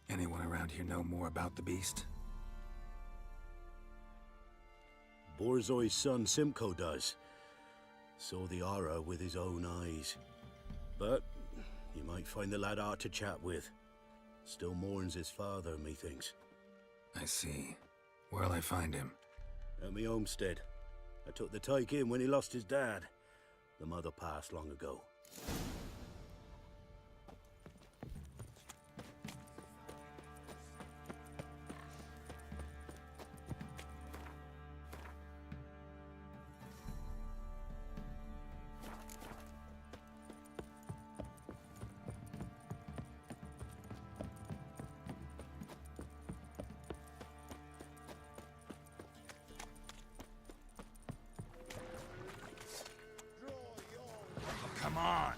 Anyone around here know more about the beast? Borzoi's son Simcoe does. Saw the aura with his own eyes. But you might find the lad hard to chat with. Still mourns his father, methinks. I see. Where'll I find him? At me homestead. I took the tyke in when he lost his dad. The mother passed long ago. Come on.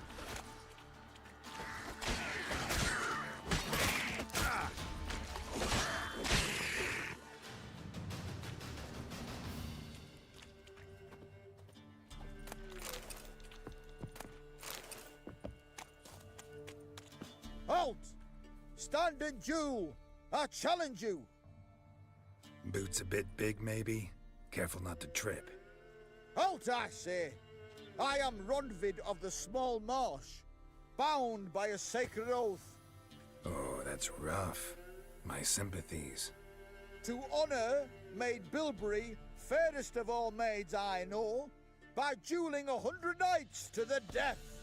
Halt! Stand and duel! I challenge you! Boots a bit big, maybe? Careful not to trip. Halt, I say! I am Ronvid of the Small Marsh. bound by a sacred oath. Oh, that's rough. My sympathies. To honor Maid Bilberry, fairest of all maids I know, by dueling 100 knights to the death.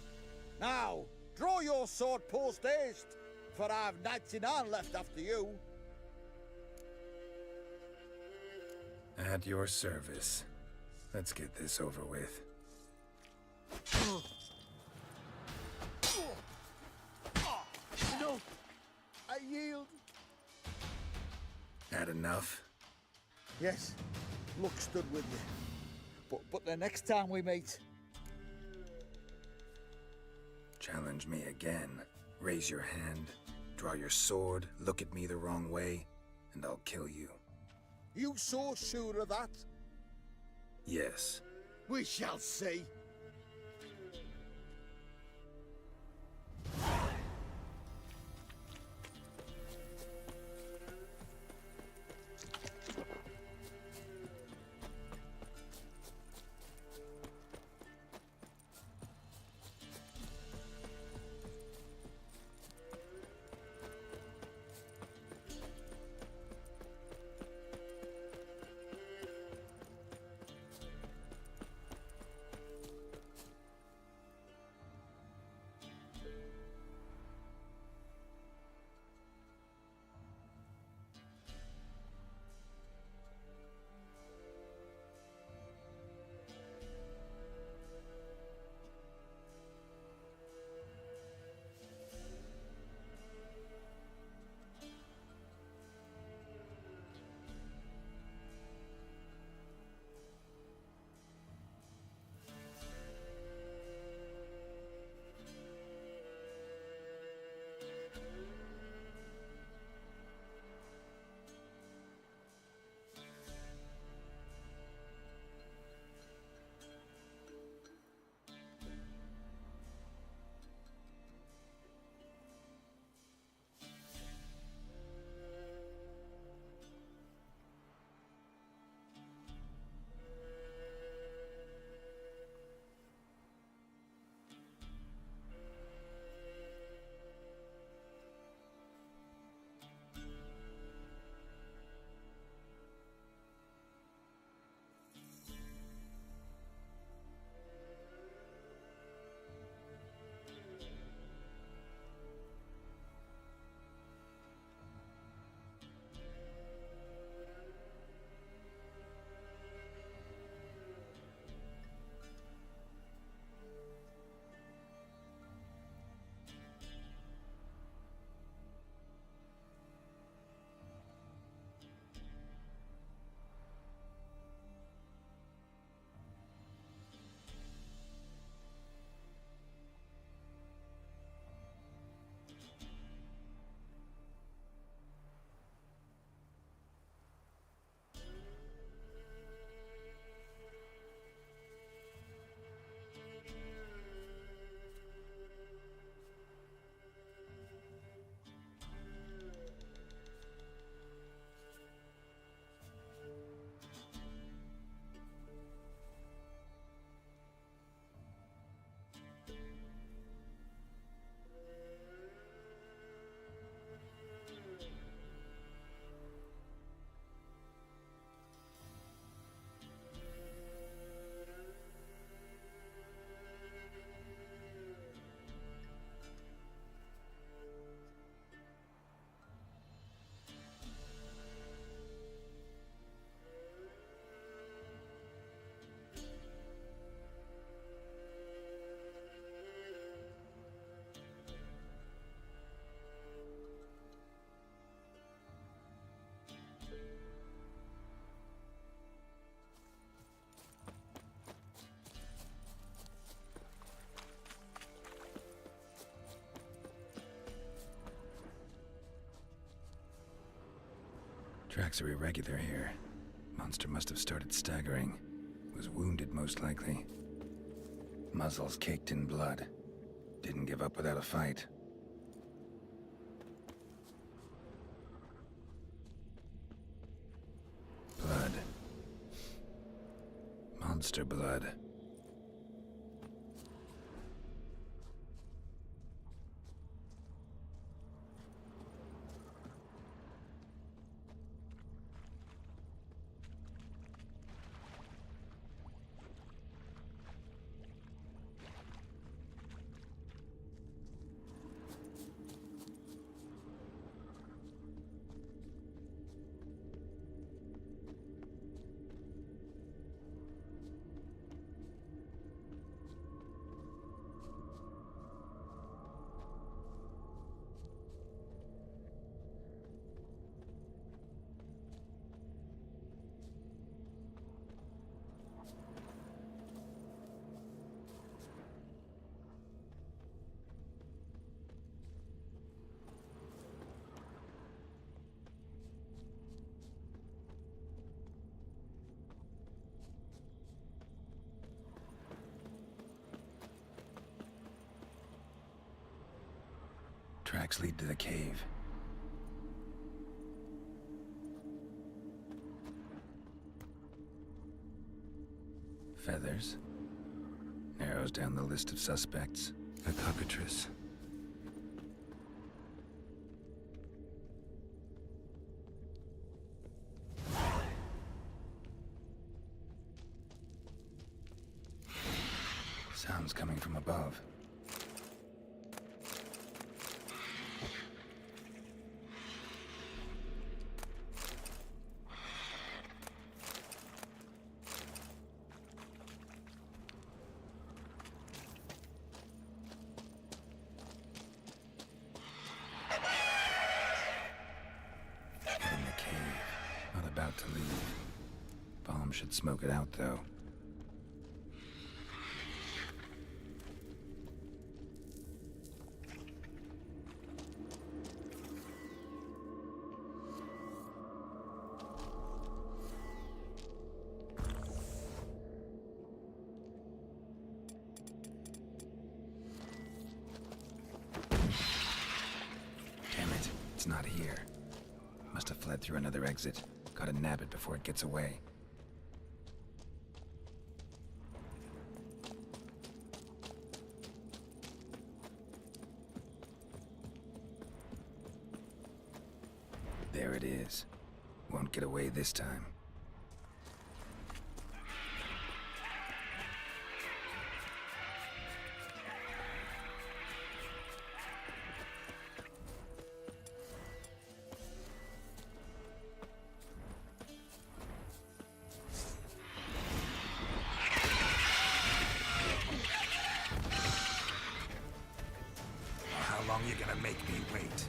Now, draw your sword post haste, for I've knights in hand left after you. At your service. Let's get this over with. No, I yield. Had enough? Yes, luck stood with you. But the next time we meet... Challenge me again. Raise your hand, draw your sword, look at me the wrong way, and I'll kill you. You so sure of that? Yes. We shall see. Tracks are irregular here. Monster must have started staggering. Was wounded, most likely. Muzzle's caked in blood. Didn't give up without a fight. Blood. Monster blood. tracks lead to the cave. Feathers. Narrows down the list of suspects. A cockatrice. Sounds coming from above. In the cave. Not about to leave. Bomb should smoke it out, though. Damn it, it's not here. Must have fled through another exit. Gotta nab it before it gets away. There it is. Won't get away this time. How long you gonna make me wait?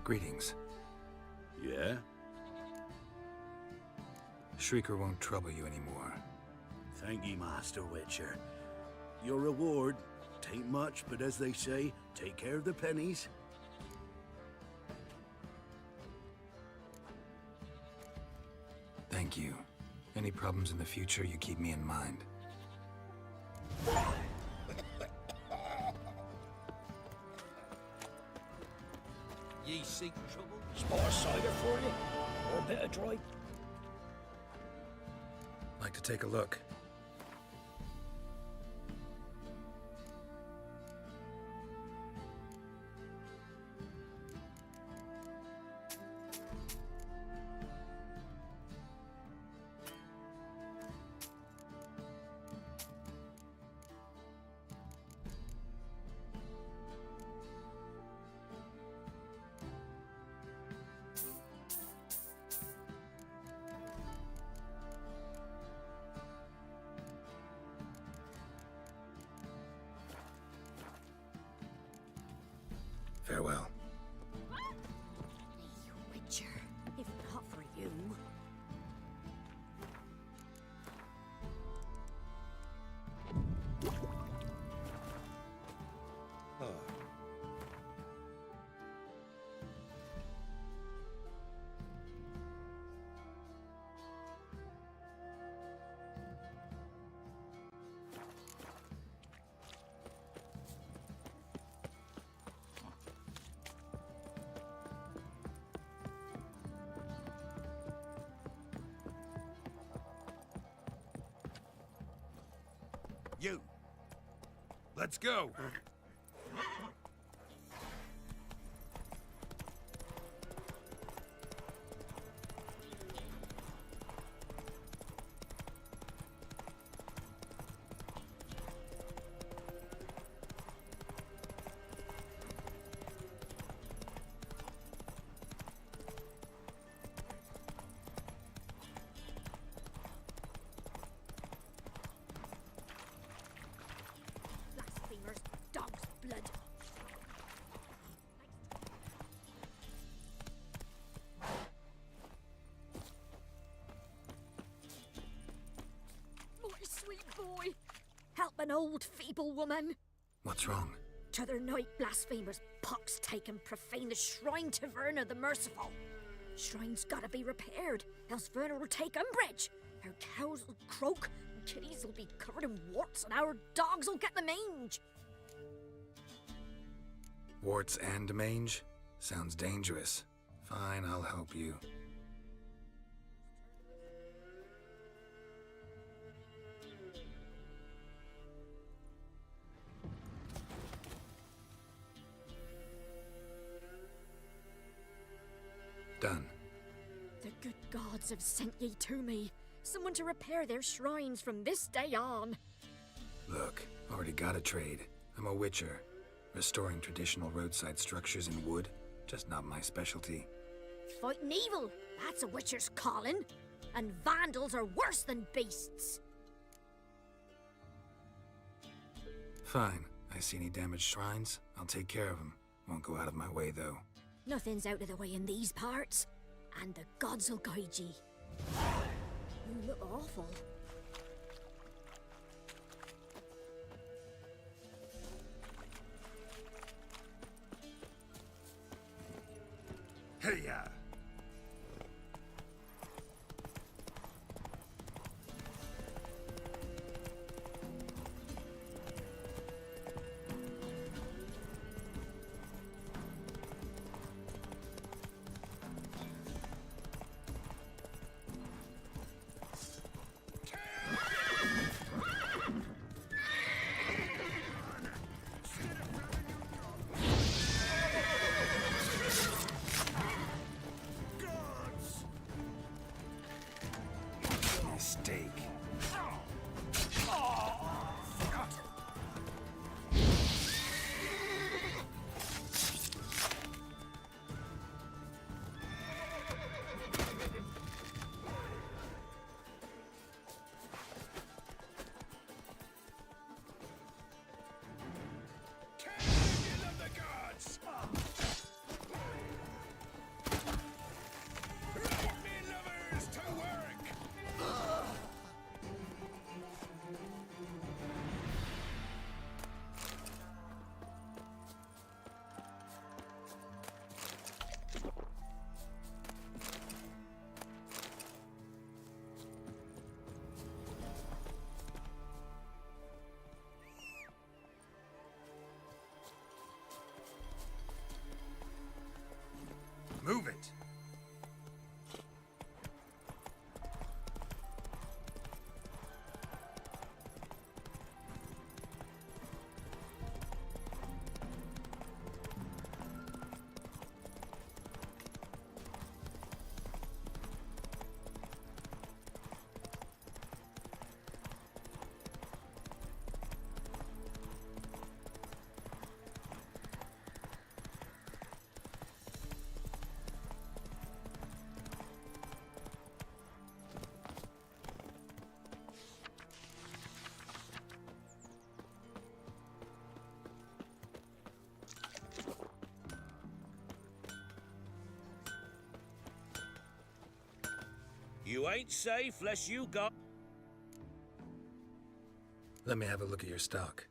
Greetings. Yeah? Shrieker won't trouble you anymore. Thank ye, Master Witcher. Your reward, tain't much, but as they say, take care of the pennies. Thank you. Any problems in the future, you keep me in mind. Ye seek trouble? Spot cider for you? Or a bit of dry? Like to take a look. Farewell. Witcher, if not for you. You! Let's go! Blasphemers, dog's blood. My sweet boy, help an old feeble woman. What's wrong? T'other night blasphemers pox take and profane the shrine to Verna the Merciful. Shrine's gotta be repaired, else Verna will take umbrage. Her cows will croak, and kitties will be covered in warts, and our dogs will get the mange. Warts and mange? Sounds dangerous. Fine, I'll help you. Done. The good gods have sent ye to me. Someone to repair their shrines from this day on. Look, already got a trade. I'm a witcher. Restoring traditional roadside structures in wood, just not my specialty. Fighting evil, that's a witcher's calling. And vandals are worse than beasts. Fine. I see any damaged shrines, I'll take care of them. Won't go out of my way, though. Nothing's out of the way in these parts. And the gods will guide ye. You look awful. Hey-ya! Mistake. You ain't safe less you got... Let me have a look at your stock.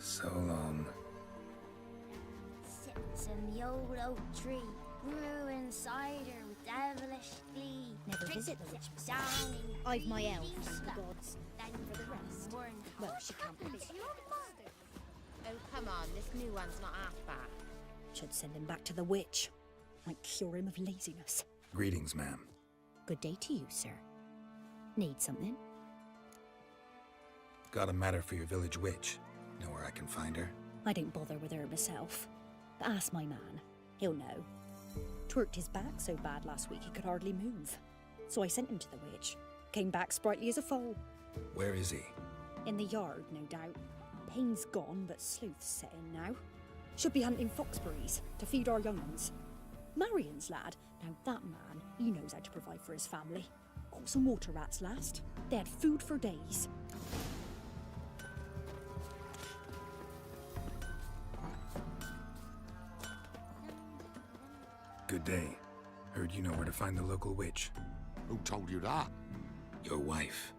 So long. Sits in the old oak tree, brewing cider with devilish glee. Never visit the witch. Song I've my elf, thank the gods. Then for the rest. Well, she can't be. Oh, come on, this new one's not half bad. Should send him back to the witch. Might cure him of laziness. Greetings, ma'am. Good day to you, sir. Need something? Got a matter for your village witch. Know where I can find her? I don't bother with her myself. But ask my man. He'll know. Twerked his back so bad last week he could hardly move. So I sent him to the witch. Came back sprightly as a foal. Where is he? In the yard, no doubt. Pain's gone, but sleuth's set in now. Should be hunting foxberries to feed our young ones. Marion's lad. Now that man, he knows how to provide for his family. Got some water rats last. They had food for days. Good day. Heard you know where to find the local witch. Who told you that? Your wife.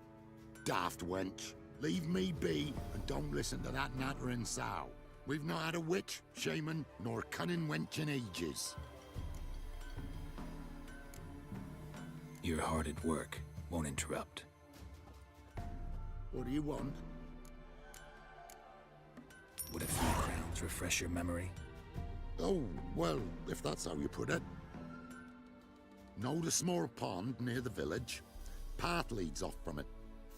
Daft wench. Leave me be and don't listen to that nattering sow. We've not had a witch, shaman, nor cunning wench in ages. You're hard at work. Won't interrupt. What do you want? Would a few crowns refresh your memory? Oh, well, if that's how you put it. Know the small pond near the village? Path leads off from it.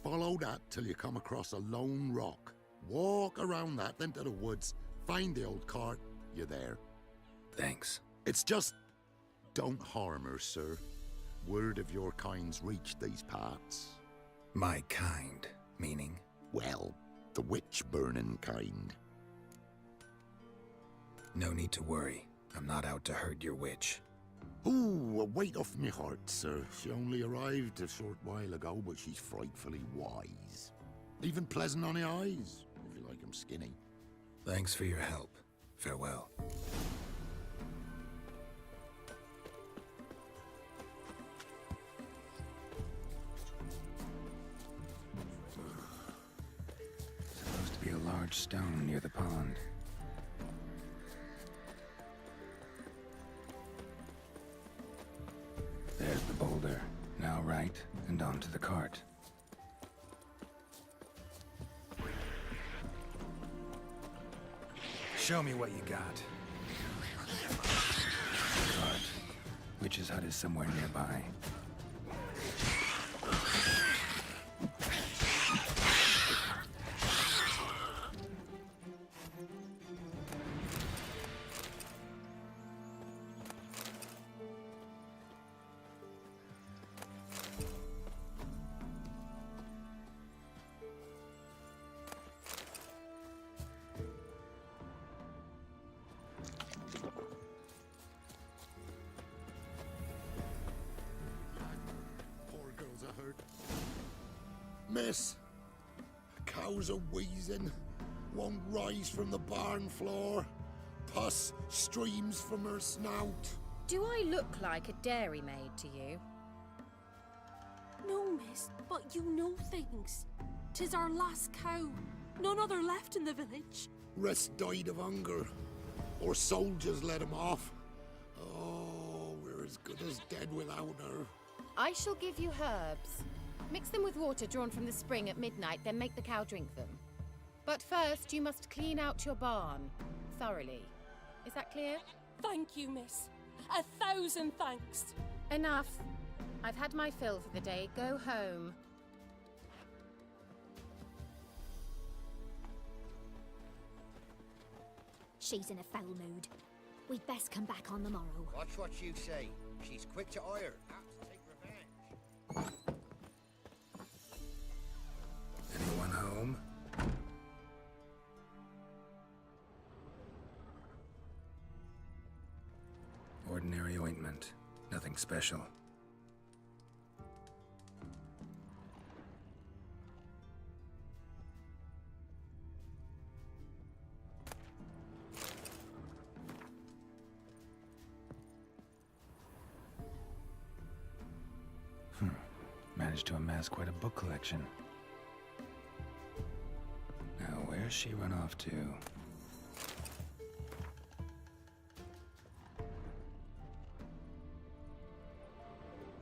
Follow that till you come across a lone rock. Walk around that, then to the woods. Find the old cart. You're there. Thanks. It's just... don't harm her, sir. Word of your kind's reached these parts. My kind, meaning? Well, the witch-burning kind. No need to worry. I'm not out to hurt your witch. Ooh, a weight off me heart, sir. She only arrived a short while ago, but she's frightfully wise. Even pleasant on the eyes, if you like 'em skinny. Thanks for your help. Farewell. Supposed to be a large stone near the pond. There's the boulder. Now right, and onto the cart. Show me what you got. Cart. Witch's hut is somewhere nearby. Miss, cows are wheezing, won't rise from the barn floor. Pus streams from her snout. Do I look like a dairymaid to you? No, miss, but you know things. 'Tis our last cow. None other left in the village. Rest died of hunger, or soldiers let him off. Oh, we're as good as dead without her. I shall give you herbs. Mix them with water drawn from the spring at midnight, then make the cow drink them. But first, you must clean out your barn thoroughly. Is that clear? Thank you, miss. 1,000 thanks. Enough. I've had my fill for the day. Go home. She's in a foul mood. We'd best come back on the morrow. Watch what you say. She's quick to ire. Apt to take revenge. Anyone home? Ordinary ointment. Nothing special. Managed to amass quite a book collection. Now, where's she run off to?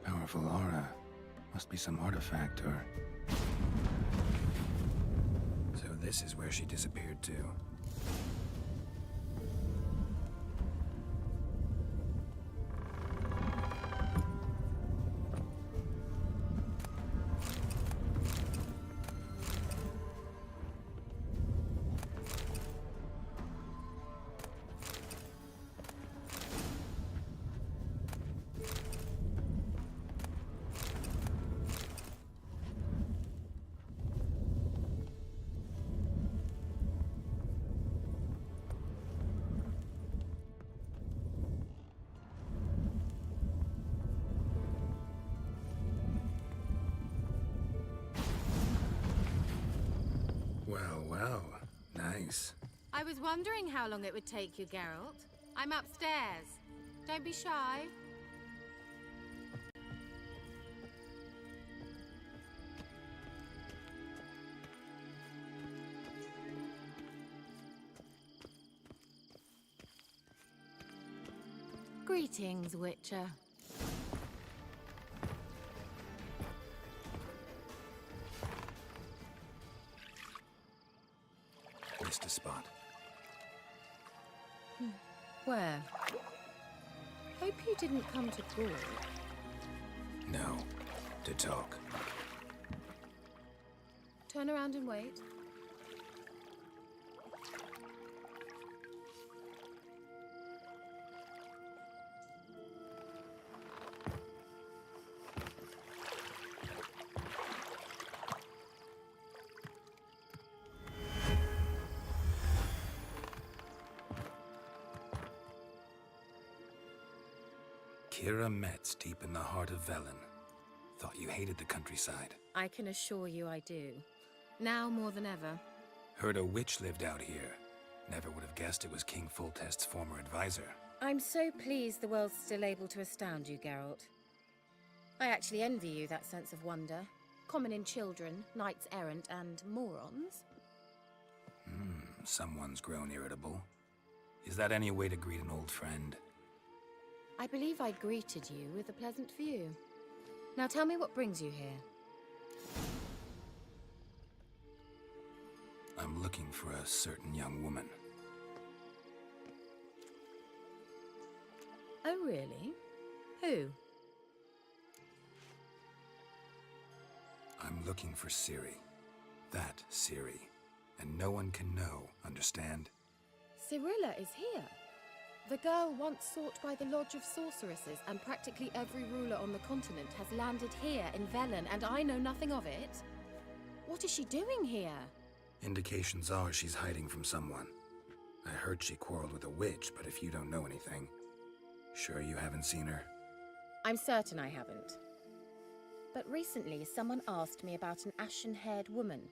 Powerful aura. Must be some artifact or... So this is where she disappeared to. Well, nice. I was wondering how long it would take you, Geralt. I'm upstairs. Don't be shy. Greetings, Witcher. Missed a spot. Where? Hope you didn't come to brawl. No. To talk. Turn around and wait. Kira Metz, deep in the heart of Velen. Thought you hated the countryside. I can assure you I do. Now more than ever. Heard a witch lived out here. Never would have guessed it was King Foltest's former advisor. I'm so pleased the world's still able to astound you, Geralt. I actually envy you that sense of wonder. Common in children, knights errant, and morons. Someone's grown irritable. Is that any way to greet an old friend? I believe I greeted you with a pleasant view. Now tell me what brings you here. I'm looking for a certain young woman. Oh, really? Who? I'm looking for Ciri. That Ciri. And no one can know, understand? Cirilla is here. The girl once sought by the Lodge of Sorceresses, and practically every ruler on the continent has landed here in Velen, and I know nothing of it. What is she doing here? Indications are she's hiding from someone. I heard she quarreled with a witch, but if you don't know anything, sure you haven't seen her? I'm certain I haven't. But recently, someone asked me about an ashen-haired woman.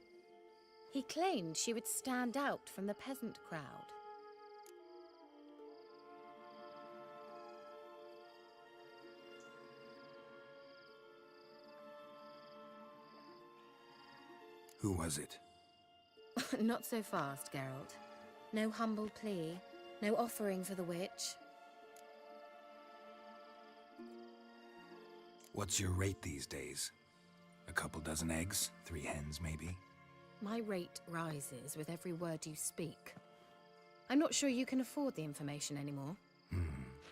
He claimed she would stand out from the peasant crowd. Who was it? Not so fast, Geralt. No humble plea, no offering for the witch. What's your rate these days? A couple dozen eggs? 3 hens, maybe? My rate rises with every word you speak. I'm not sure you can afford the information anymore.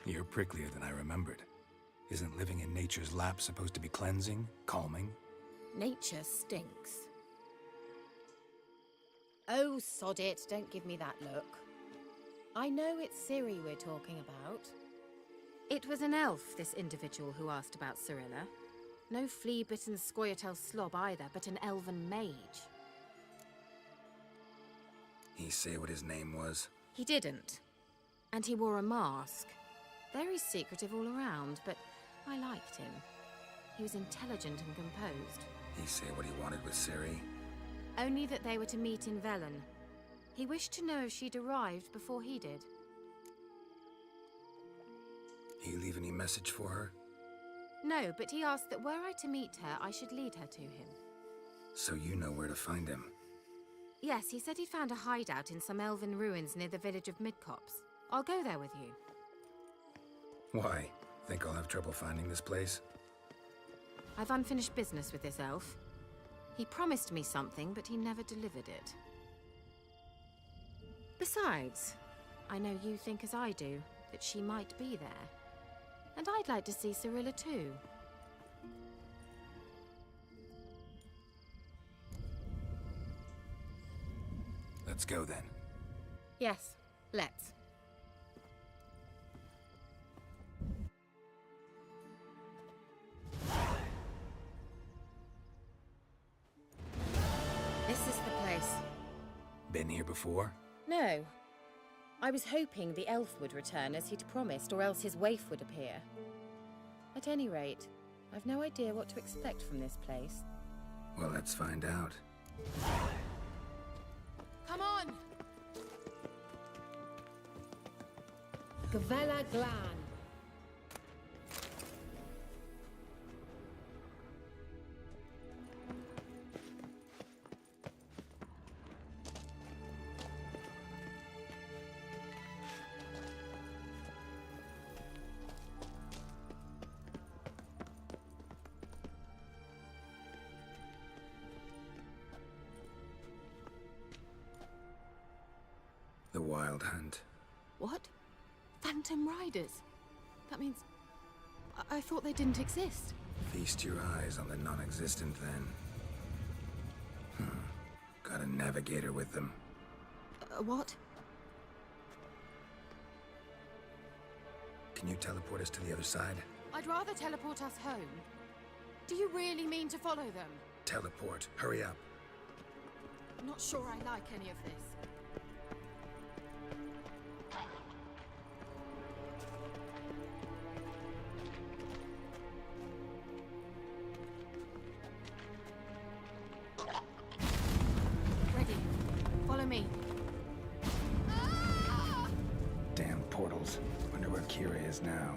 You're pricklier than I remembered. Isn't living in nature's lap supposed to be cleansing, calming? Nature stinks. Oh, sod it, don't give me that look. I know it's Ciri we're talking about. It was an elf, this individual who asked about Cirilla. No flea-bitten Scoia'tael slob either, but an elven mage. He say what his name was? He didn't. And he wore a mask. Very secretive all around, but I liked him. He was intelligent and composed. He say what he wanted with Ciri? Only that they were to meet in Velen. He wished to know if she'd arrived before he did. He leave any message for her? No, but he asked that were I to meet her, I should lead her to him. So you know where to find him? Yes, he said he'd found a hideout in some elven ruins near the village of Midcopse. I'll go there with you. Why? Think I'll have trouble finding this place? I've unfinished business with this elf. He promised me something, but he never delivered it. Besides, I know you think as I do, that she might be there. And I'd like to see Cirilla too. Let's go then. Yes, let's. This is the place. Been here before? No. I was hoping the elf would return as he'd promised, or else his waif would appear. At any rate, I've no idea what to expect from this place. Well, let's find out. Come on! Gavella Glan. The Wild Hunt. What? Phantom Riders? That means... I thought they didn't exist. Feast your eyes on the non-existent then. Got a navigator with them. What? Can you teleport us to the other side? I'd rather teleport us home. Do you really mean to follow them? Teleport. Hurry up. I'm not sure I like any of this. Ready. Follow me. Damn portals. Wonder where Kira is now.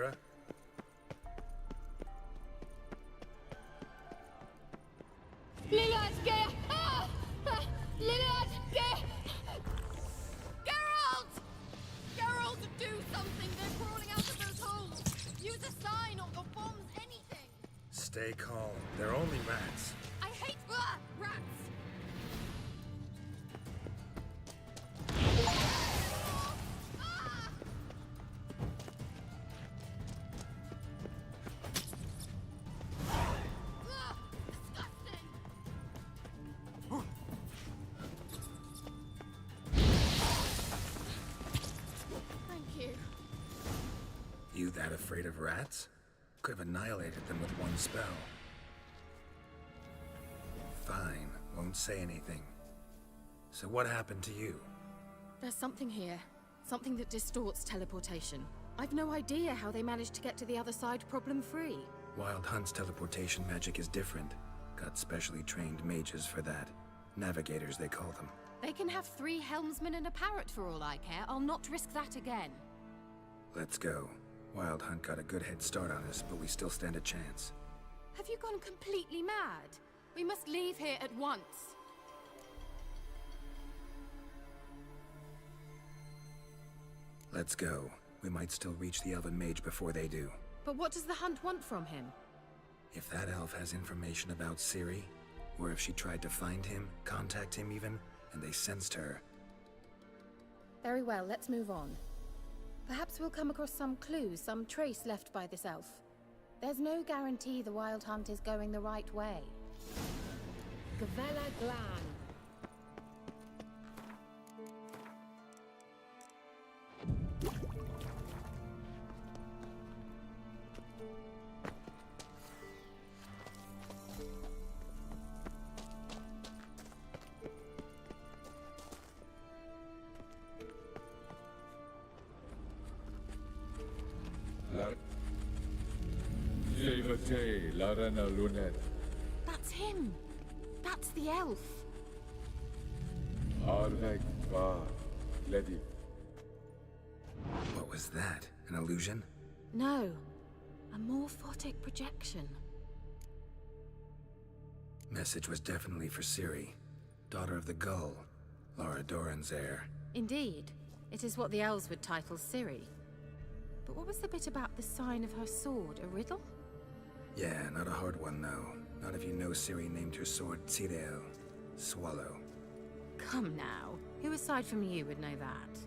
Sarah? Lillard, Lillard, Geralt! Geralt, do something! They're crawling out of those holes! Use a sign or bombs, anything! Stay calm. They're only rats. I hate rats! Thank you. You that afraid of rats? Could have annihilated them with one spell. Fine, won't say anything. So what happened to you? There's something here. Something that distorts teleportation. I've no idea how they managed to get to the other side problem-free. Wild Hunt's teleportation magic is different. Got specially trained mages for that. Navigators, they call them. They can have 3 helmsmen and a parrot for all I care. I'll not risk that again. Let's go. Wild Hunt got a good head start on us, but we still stand a chance. Have you gone completely mad? We must leave here at once. Let's go. We might still reach the Elven Mage before they do. But what does the Hunt want from him? If that elf has information about Ciri, or if she tried to find him, contact him even, and they sensed her. Very well, let's move on. Perhaps we'll come across some clues, some trace left by this elf. There's no guarantee the Wild Hunt is going the right way. Gavella Glan. That's him! That's the elf! What was that? An illusion? No. A morphotic projection. Message was definitely for Ciri, daughter of the Gull, Lara Doran's heir. Indeed. It is what the elves would title Ciri. But what was the bit about the sign of her sword? A riddle? Yeah, not a hard one though. Not if you know Ciri named her sword Tirel, Swallow. Come now. Who aside from you would know that?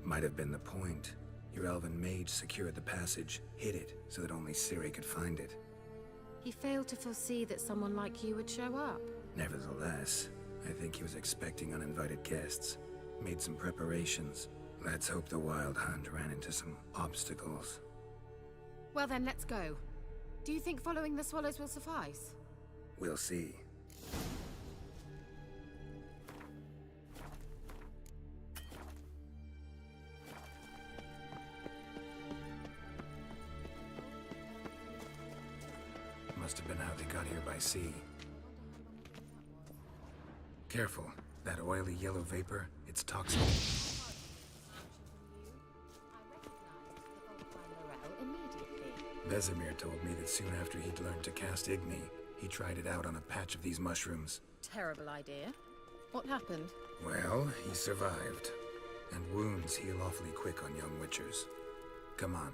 Might have been the point. Your elven mage secured the passage, hid it, so that only Ciri could find it. He failed to foresee that someone like you would show up. Nevertheless, I think he was expecting uninvited guests. Made some preparations. Let's hope the Wild Hunt ran into some obstacles. Well then, let's go. Do you think following the swallows will suffice? We'll see. Must have been how they got here by sea. Careful. That oily yellow vapor, it's toxic. Vesemir told me that soon after he'd learned to cast Igni, he tried it out on a patch of these mushrooms. Terrible idea. What happened? Well, he survived. And wounds heal awfully quick on young witchers. Come on.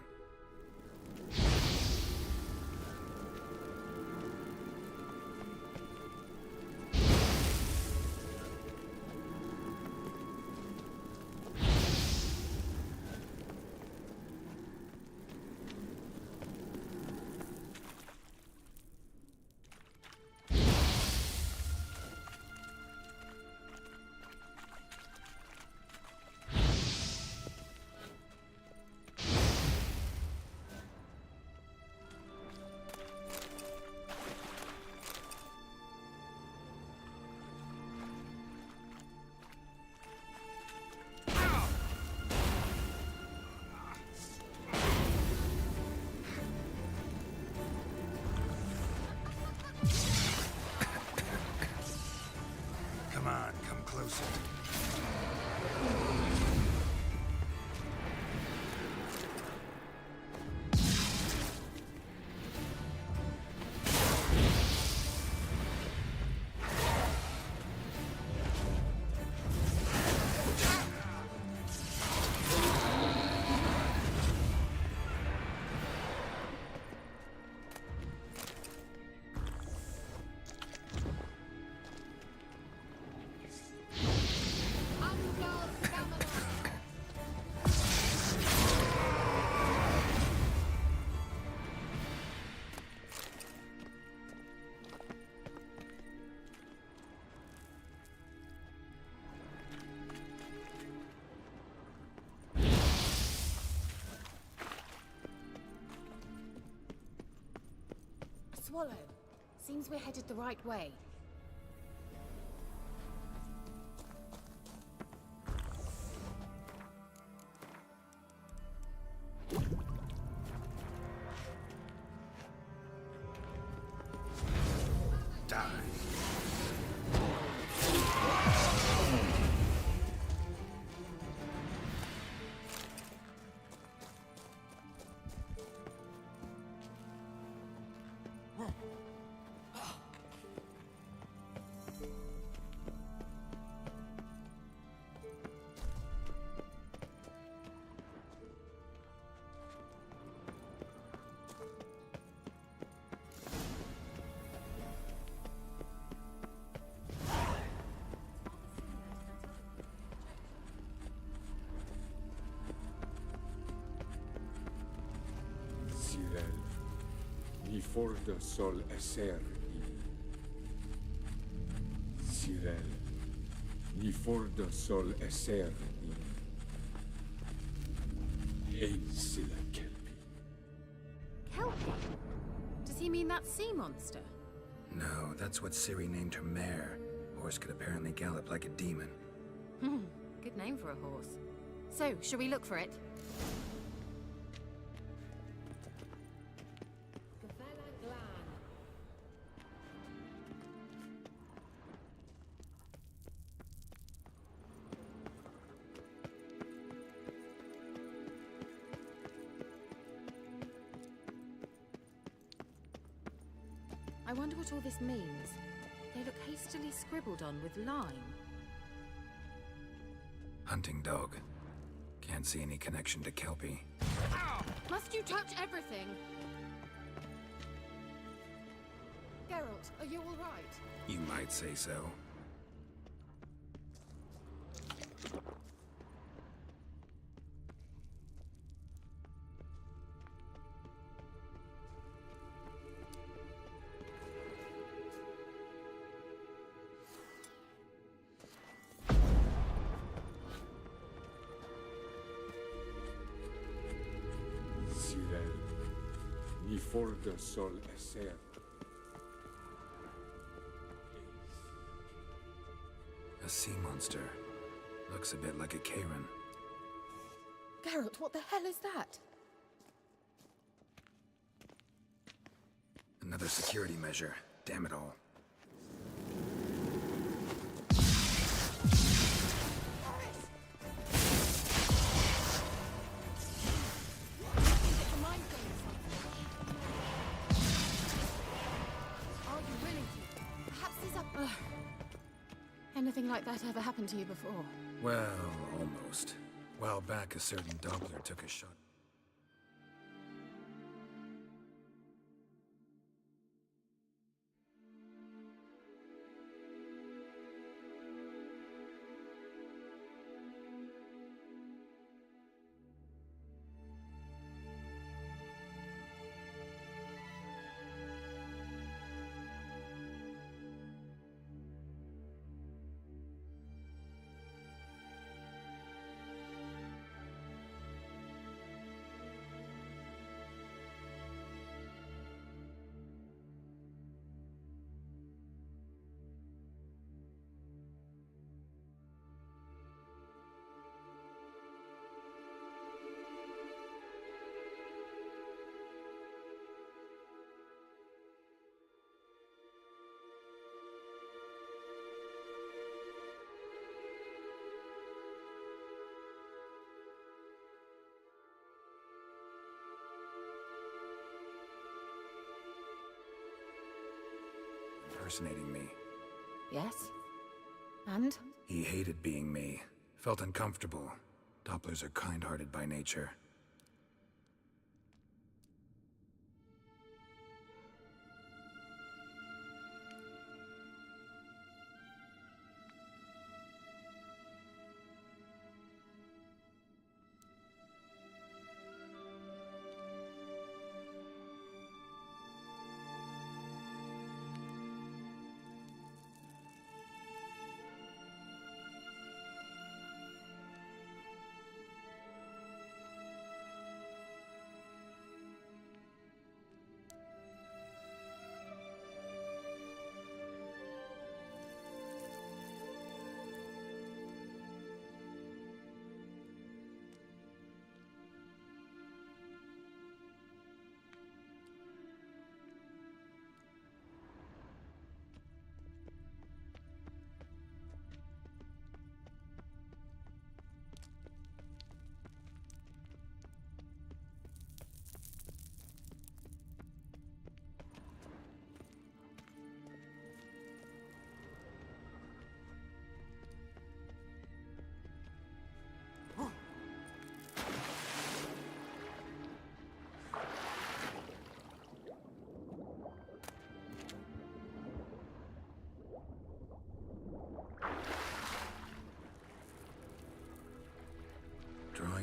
swallow. Seems we're headed the right way. Cyril, ni for de sol esser Cyril, ni for de sol esser Hey, Silla Kelpie. Kelpie? Does he mean that sea monster? No, that's what Ciri named her mare. Horse could apparently gallop like a demon. Good name for a horse. So, shall we look for it? I wonder what all this means. They look hastily scribbled on with lime. Hunting dog. Can't see any connection to Kelpie. Must you touch everything? Geralt, are you all right? You might say so. Cyril, ni for de sol esser A sea monster. Looks a bit like a Karen. Geralt, what the hell is that? Another security measure. Damn it all. Are you willing to? Perhaps there's a... Anything like that ever happened to you before? Well, almost. While back, a certain Doppler took a shot. Impersonating me. Yes? And? He hated being me. Felt uncomfortable. Dopplers are kind-hearted by nature.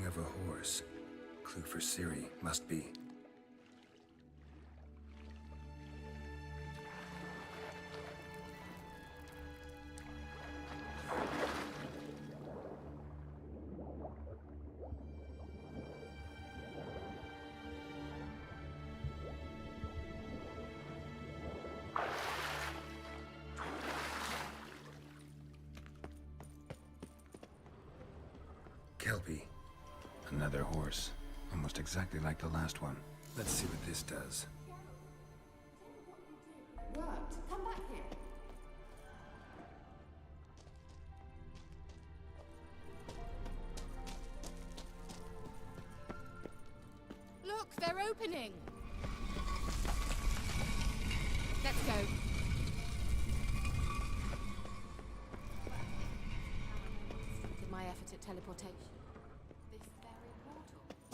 Smelling of a horse. Clue for Ciri, must be. Kelpie. Another horse. Almost exactly like the last one. Let's see what this does. Worked. Come back here. Look, they're opening. Let's go. Did my effort at teleportation. This very portal.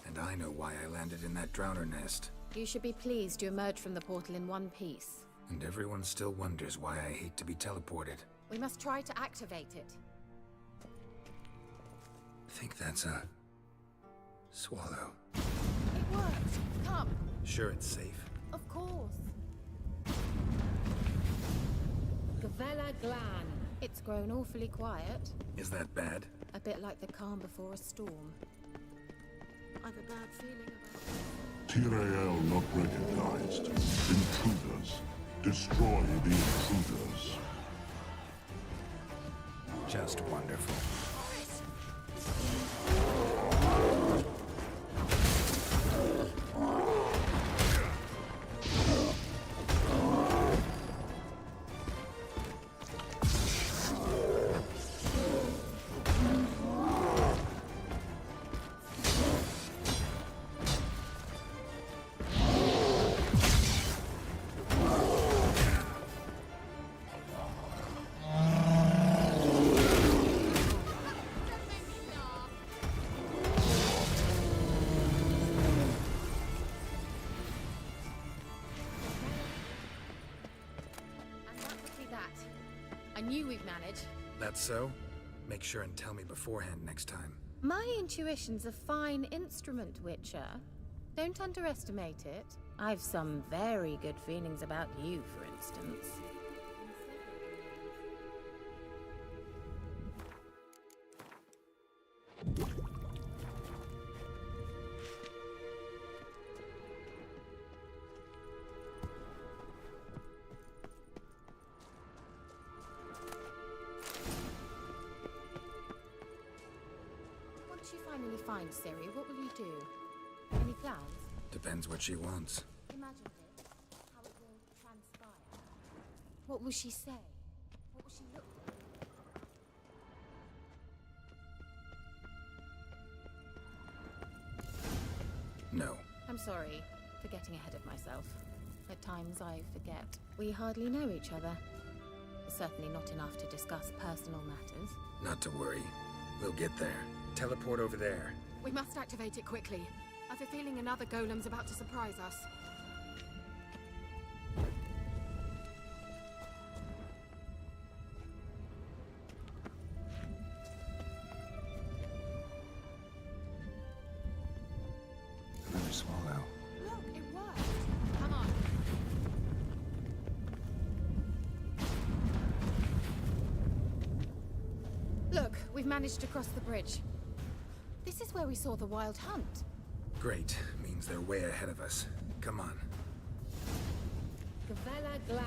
And I know why I landed in that drowner nest. You should be pleased you emerged from the portal in one piece. And everyone still wonders why I hate to be teleported. We must try to activate it. Think that's a... swallow. It worked. Come. Sure it's safe. Of course. Gavella Glan. It's grown awfully quiet. Is that bad? A bit like the calm before a storm. I've a bad feeling about Tyrael not recognized. Intruders. Destroy the intruders. Just wonderful. I knew we'd manage. That's so? Make sure and tell me beforehand next time. My intuition's a fine instrument, Witcher. Don't underestimate it. I've some very good feelings about you, for instance. Once you finally find Ciri, what will you do? Any plans? Depends what she wants. Imagined it. How it will transpire. What will she say? What will she look like? No. I'm sorry for getting ahead of myself. At times I forget. We hardly know each other. Certainly not enough to discuss personal matters. Not to worry. We'll get there. Teleport over there. We must activate it quickly. I've a feeling another golem's about to surprise us. Another swallow. Look, it worked. Come on. Look, we've managed to cross the bridge. This is where we saw the wild hunt. Great. Means they're way ahead of us. Come on. Gavella Glan.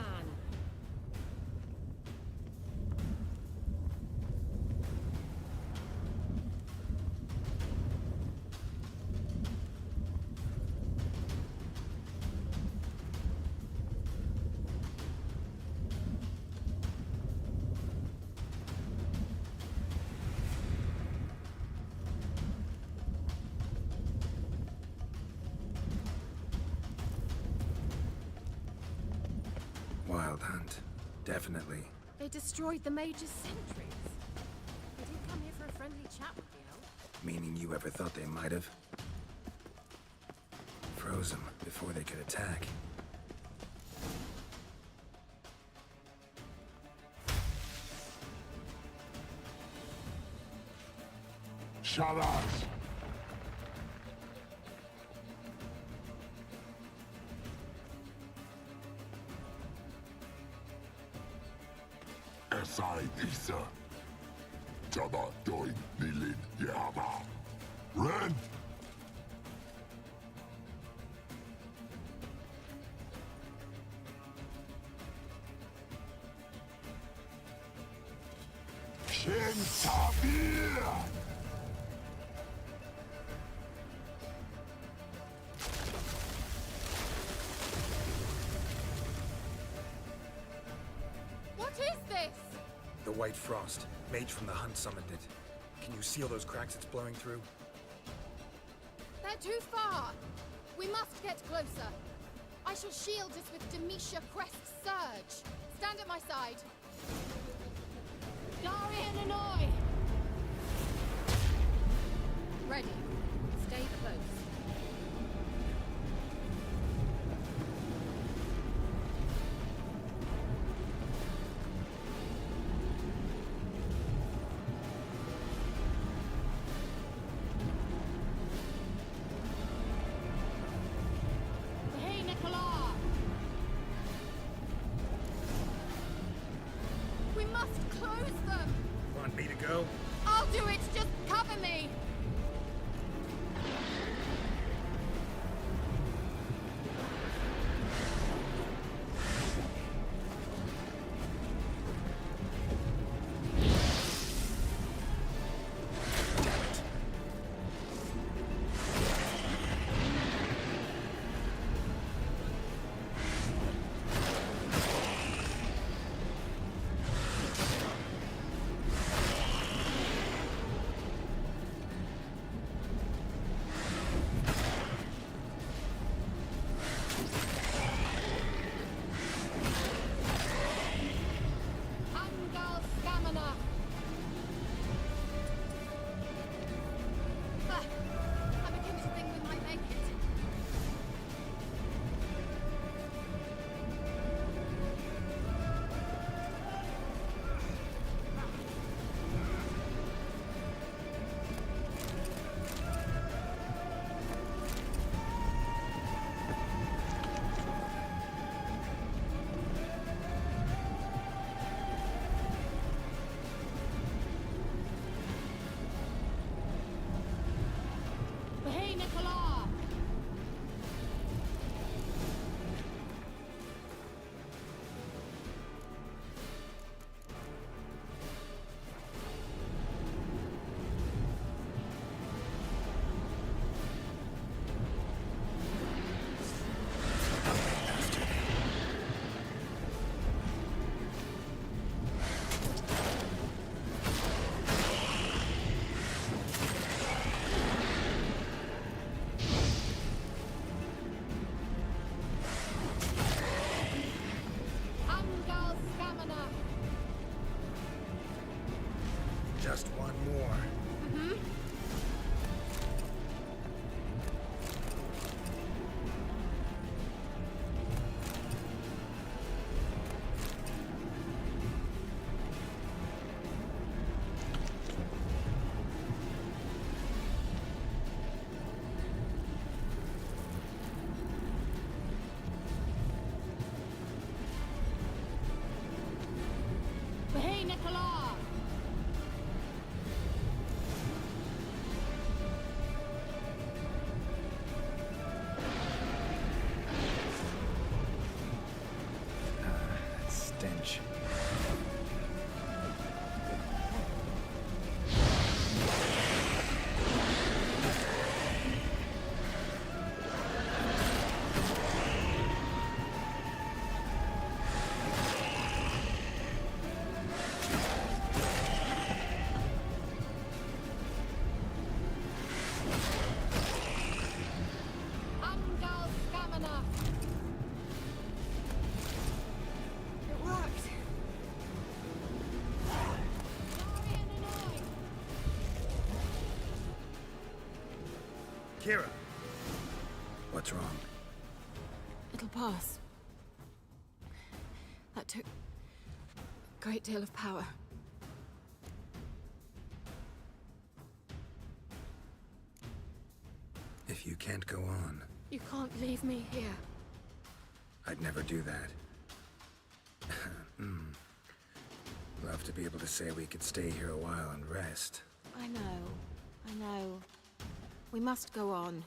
Wild hunt. Definitely. They destroyed the Mage's sentries. They didn't come here for a friendly chat with you. Meaning you ever thought they might have? Froze them before they could attack. Sharaz! Esai Isa. Jaba doin nilin yaba. Ren! Shintabir! What is this? The White Frost. Mage from the Hunt summoned it. Can you seal those cracks it's blowing through? They're too far. We must get closer. I shall shield us with Demetia Crest's surge. Stand at my side. Darian Annoy! Ready. Stay close. Hey, Nicola! We must close them! Want me to go? I'll do it! Just cover me! Angal Stamina! I begin to think we might make it. Hey, Nicola! Angal Stamina! Just one more. Mm-hmm. Hey, Nicola! That stench. Angal Stamina! It worked! Darian Annoy! Kira! What's wrong? It'll pass. That took a great deal of power. If you can't go on, You can't leave me here. I'd never do that. love to be able to say we could stay here a while and rest. I know. We must go on.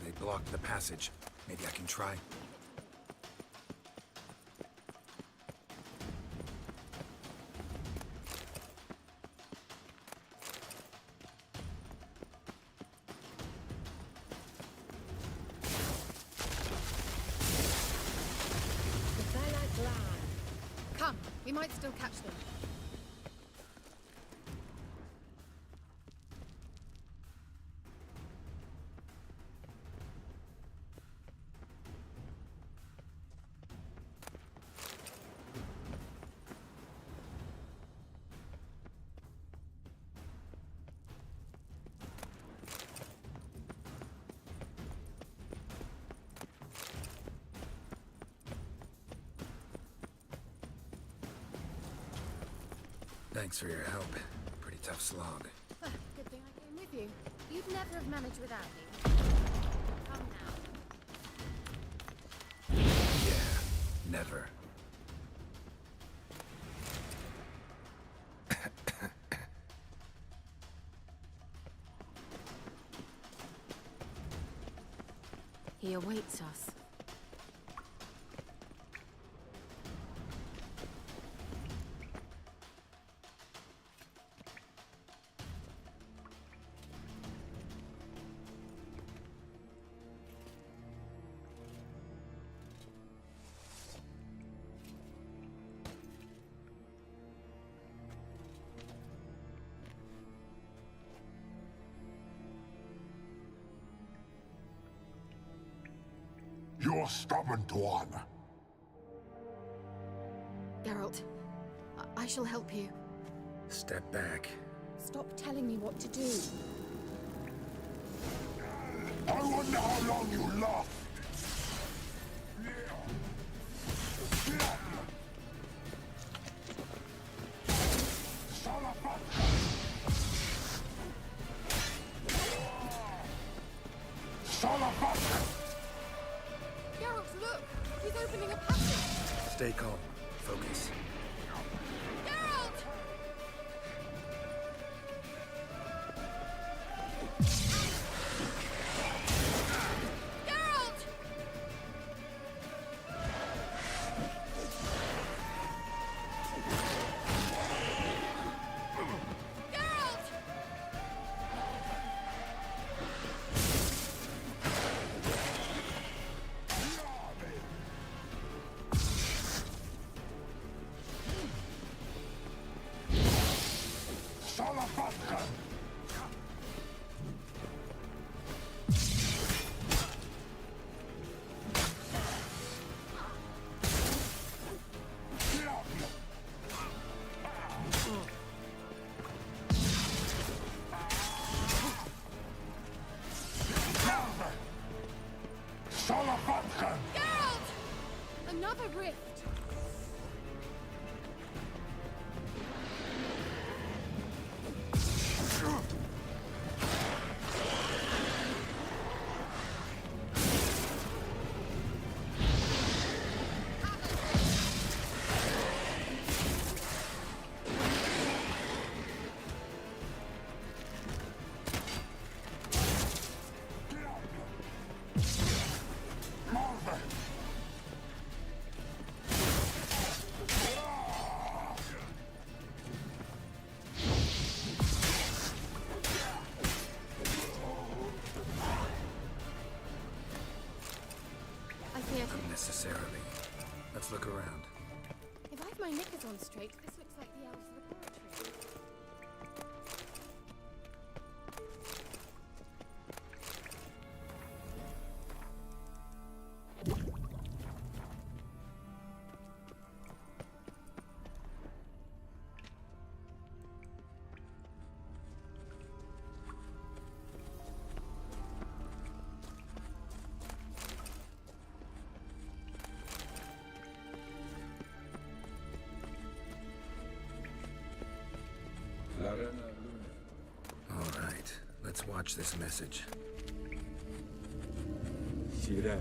They blocked the passage. Maybe I can try. Come, we might still catch them. Thanks for your help. Pretty tough slog. Good thing I came with you. You'd never have managed without me. Come now. Yeah, never. He awaits us. You're stubborn one. Geralt, I shall help you. Step back. Stop telling me what to do. I wonder how long you last. Geralt, look! He's opening a passage! Stay calm. Focus. Geralt! Geralt! Geralt! Geralt! Another rift! Unnecessarily. Let's look around. If I've my knickers on straight, this looks like the elves' laboratory. All right, let's watch this message. Cyril,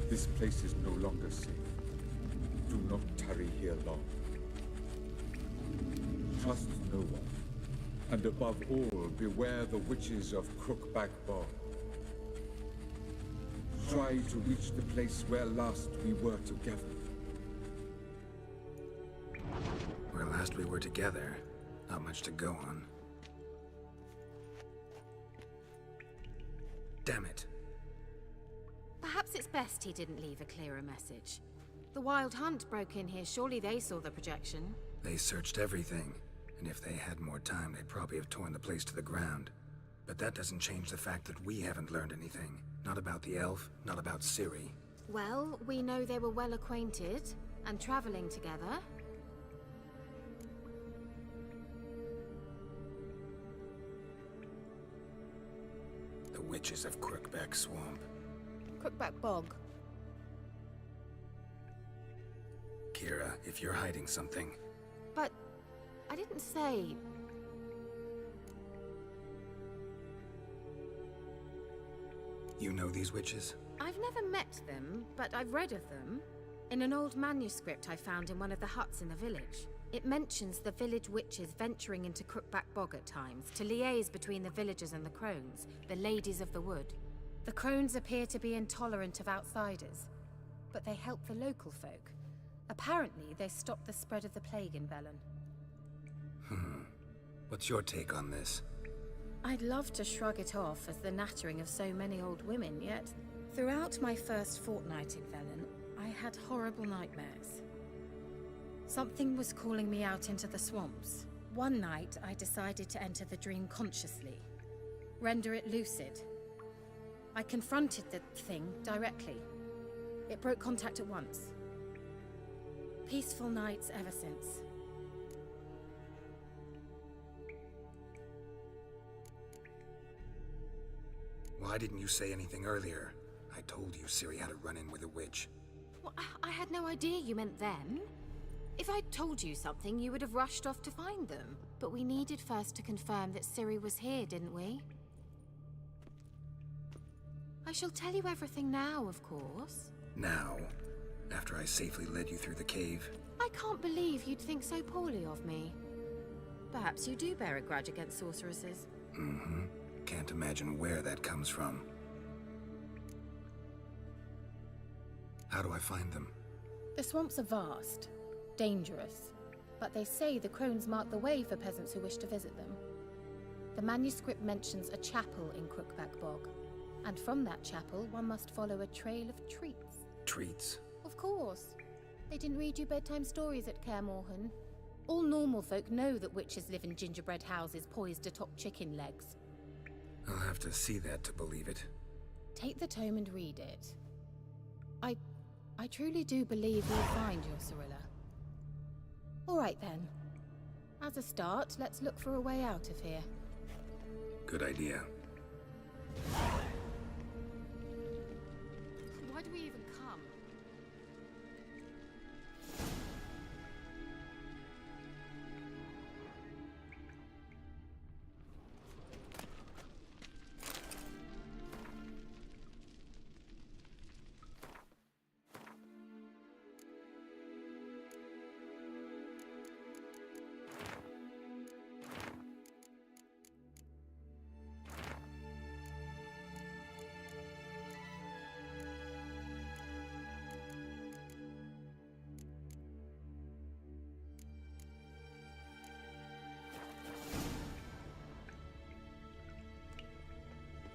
this place is no longer safe. Do not tarry here long. Trust no one. And above all, beware the witches of Crookback Bog. Try to reach the place where last we were together. Where last we were together, not much to go on. Damn it. Perhaps it's best he didn't leave a clearer message. The Wild Hunt broke in here. Surely they saw the projection. They searched everything, and if they had more time, they'd probably have torn the place to the ground. But that doesn't change the fact that we haven't learned anything. Not about the elf, not about Ciri. Well, we know they were well acquainted and traveling together. The witches of Crookback Swamp. Crookback Bog. Kira, if you're hiding something... But I didn't say... You know these witches? I've never met them, but I've read of them. In an old manuscript I found in one of the huts in the village. It mentions the village witches venturing into Crookback Bog at times to liaise between the villagers and the crones, the ladies of the wood. The crones appear to be intolerant of outsiders, but they help the local folk. Apparently, they stopped the spread of the plague in Velen. What's your take on this? I'd love to shrug it off as the nattering of so many old women, yet throughout my first fortnight in Velen, I had horrible nightmares. Something was calling me out into the swamps. One night, I decided to enter the dream consciously, render it lucid. I confronted the thing directly. It broke contact at once. Peaceful nights ever since. Why didn't you say anything earlier? I told you Ciri had a run-in with a witch. Well, I had no idea you meant them. If I'd told you something, you would have rushed off to find them. But we needed first to confirm that Ciri was here, didn't we? I shall tell you everything now, of course. Now? After I safely led you through the cave? I can't believe you'd think so poorly of me. Perhaps you do bear a grudge against sorceresses. Mm-hmm. Can't imagine where that comes from. How do I find them? The swamps are vast, dangerous, but they say the crones mark the way for peasants who wish to visit them. The manuscript mentions a chapel in Crookback Bog, and from that chapel one must follow a trail of treats. Treats? Of course. They didn't read you bedtime stories at Kaer Morhen. All normal folk know that witches live in gingerbread houses poised atop chicken legs. I'll have to see that to believe it. Take the tome and read it. I truly do believe you'll find your Cirilla. All right then. As a start, let's look for a way out of here. Good idea. Why do we even come?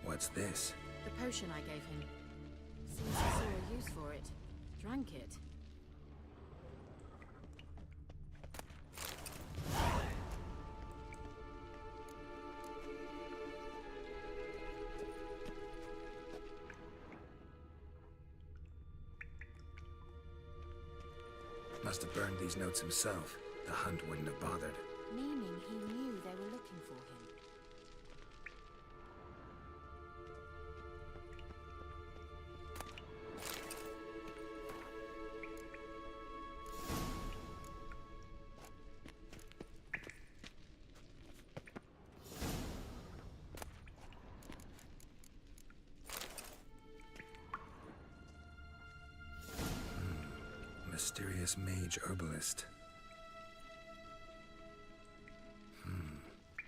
What's this? The potion I gave him. Seems he saw a use for it. Drank it. Must have burned these notes himself. The hunt wouldn't have bothered. Meaning he knew they were looking for him. Mysterious mage herbalist.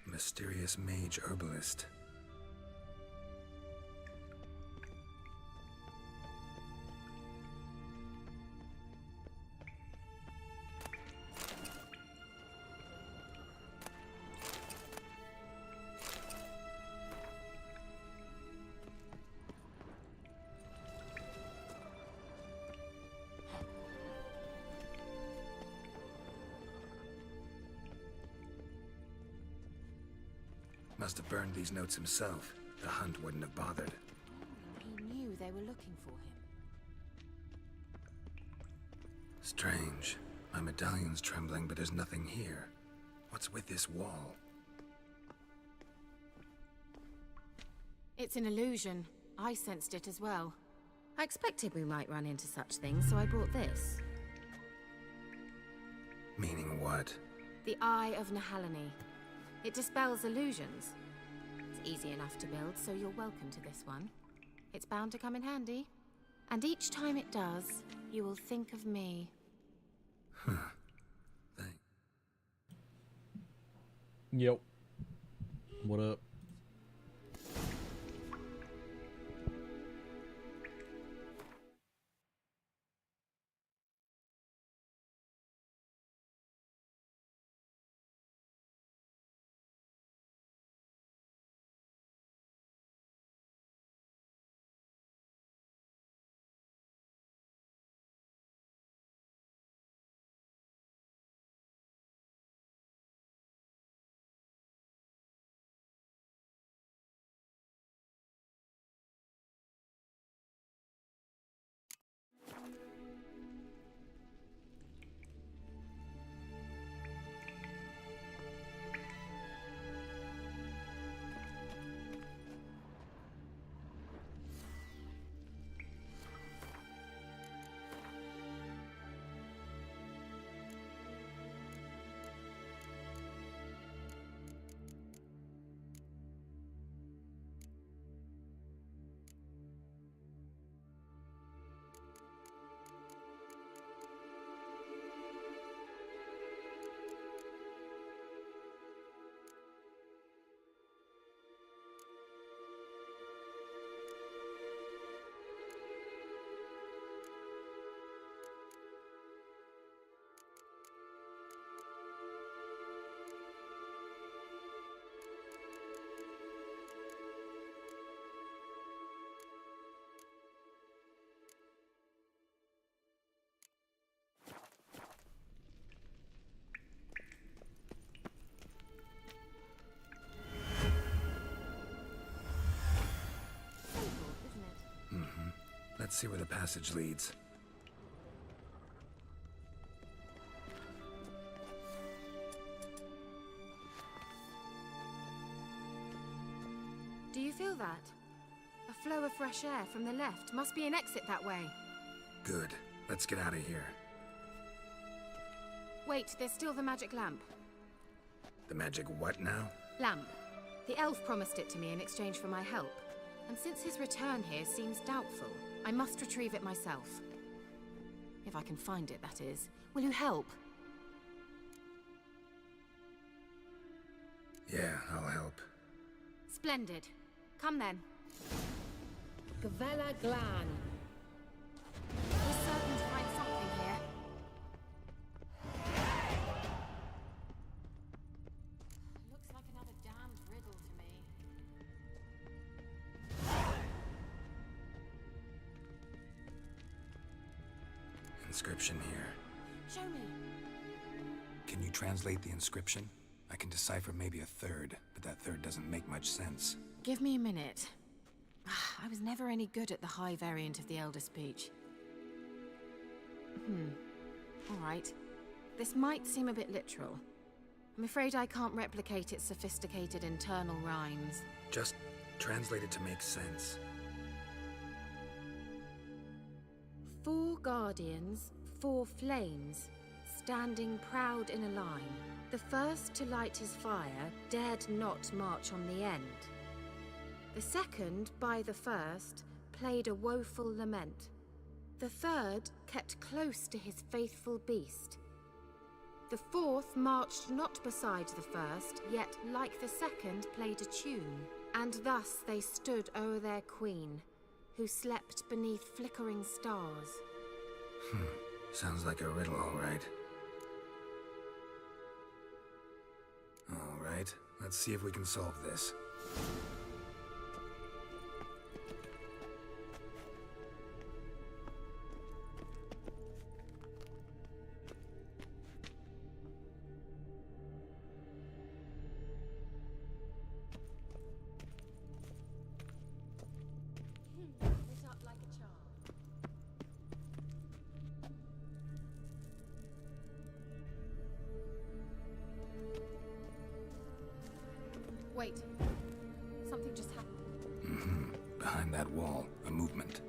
Mysterious mage herbalist. Must have burned these notes himself. The hunt wouldn't have bothered. He knew they were looking for him. Strange. My medallion's trembling, but there's nothing here. What's with this wall? It's an illusion. I sensed it as well. I expected we might run into such things, so I brought this. Meaning what? The Eye of Nahalani. It dispels illusions. It's easy enough to build, so you're welcome to this one. It's bound to come in handy. And each time it does, you will think of me. Yep. What up? Let's see where the passage leads. Do you feel that? A flow of fresh air from the left. Must be an exit that way. Good. Let's get out of here. Wait, there's still the magic lamp. The magic what now? Lamp. The elf promised it to me in exchange for my help. And since his return here seems doubtful, I must retrieve it myself. If I can find it, that is. Will you help? Yeah, I'll help. Splendid. Come then. Gavella Glan. We're certain to find something here. Looks like another damned riddle to me. Inscription here. Show me. Can you translate the inscription? I can decipher maybe a third, but that third doesn't make much sense. Give me a minute. I was never any good at the high variant of the Elder Speech. All right. This might seem a bit literal. I'm afraid I can't replicate its sophisticated internal rhymes. Just translate it to make sense. 4 guardians, 4 flames, standing proud in a line. The first to light his fire dared not march on the end. The second, by the first, played a woeful lament. The third kept close to his faithful beast. The fourth marched not beside the first, yet, like the second, played a tune. And thus they stood o'er their queen, who slept beneath flickering stars. Sounds like a riddle, all right. All right, let's see if we can solve this. Lit up like a charm. Wait. Something just happened. Behind that wall, a movement.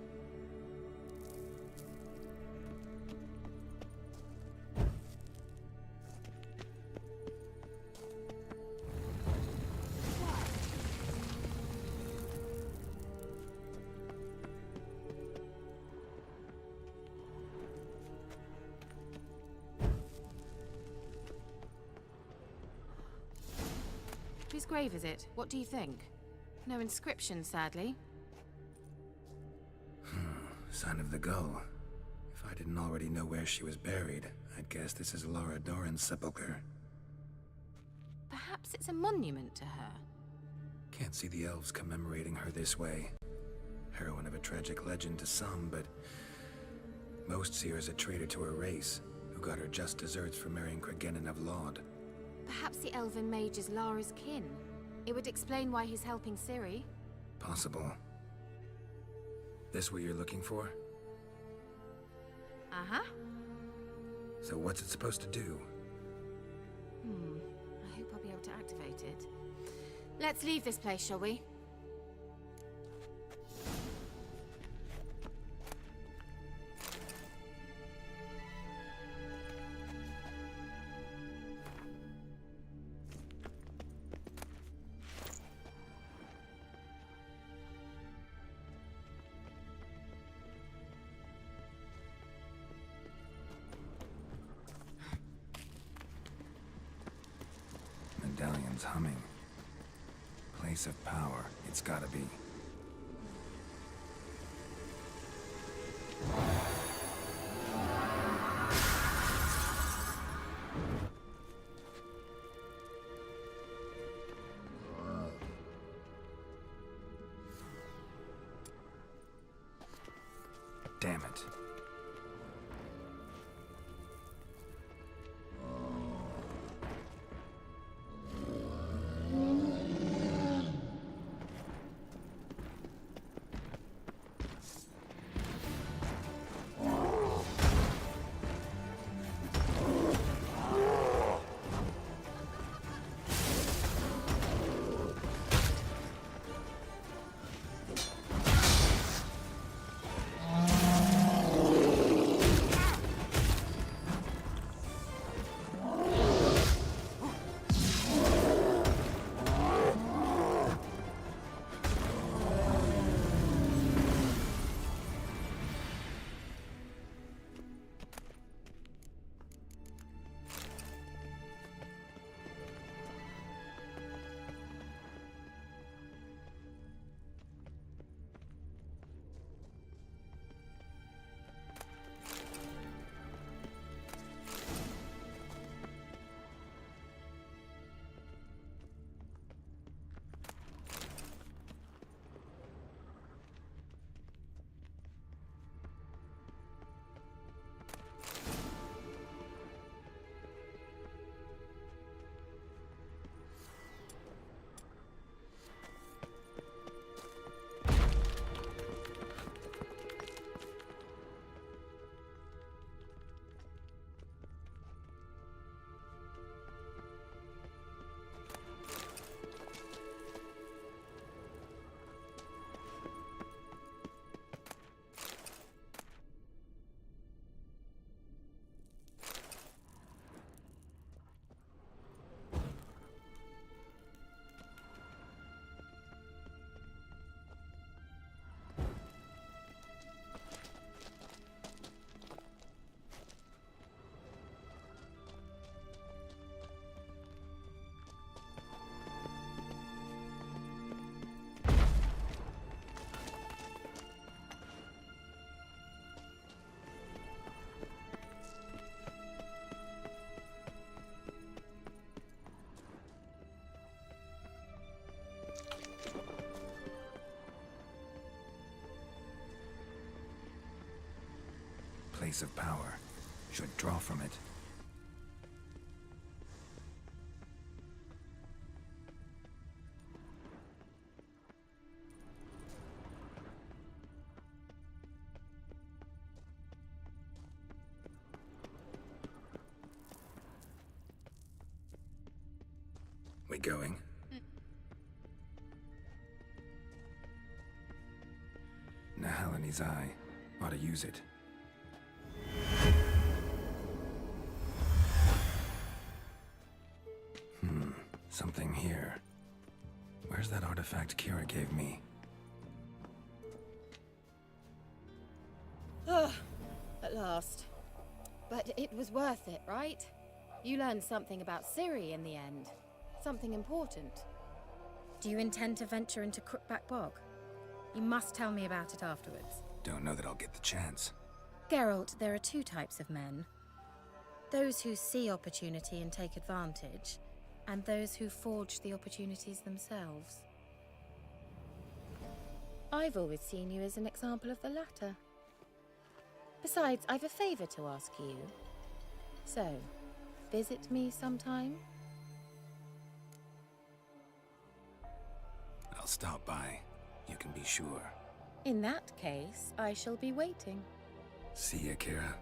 Whose grave is it? What do you think? No inscription, sadly. Sign of the gull. If I didn't already know where she was buried, I'd guess this is Laura Doran's sepulchre. Perhaps it's a monument to her. Can't see the elves commemorating her this way. Heroine of a tragic legend to some, but most see her as a traitor to her race, who got her just deserts for marrying Cregennan of Laud. Perhaps the elven mage is Lara's kin. It would explain why he's helping Ciri. Possible. This what you're looking for? Uh-huh. So what's it supposed to do? I hope I'll be able to activate it. Let's leave this place, shall we? Medallion's humming. Place of power, it's gotta be. Damn it. place of power. Should draw from it. We going? Nahalani's eye. Ought to use it. Something here. Where's that artifact Kira gave me? Ugh, at last. But it was worth it, right? You learned something about Ciri in the end. Something important. Do you intend to venture into Crookback Bog? You must tell me about it afterwards. Don't know that I'll get the chance. Geralt, there are two types of men. Those who see opportunity and take advantage, and those who forge the opportunities themselves. I've always seen you as an example of the latter. Besides, I've a favor to ask you. So, visit me sometime? I'll stop by. You can be sure. In that case, I shall be waiting. See ya, Kira.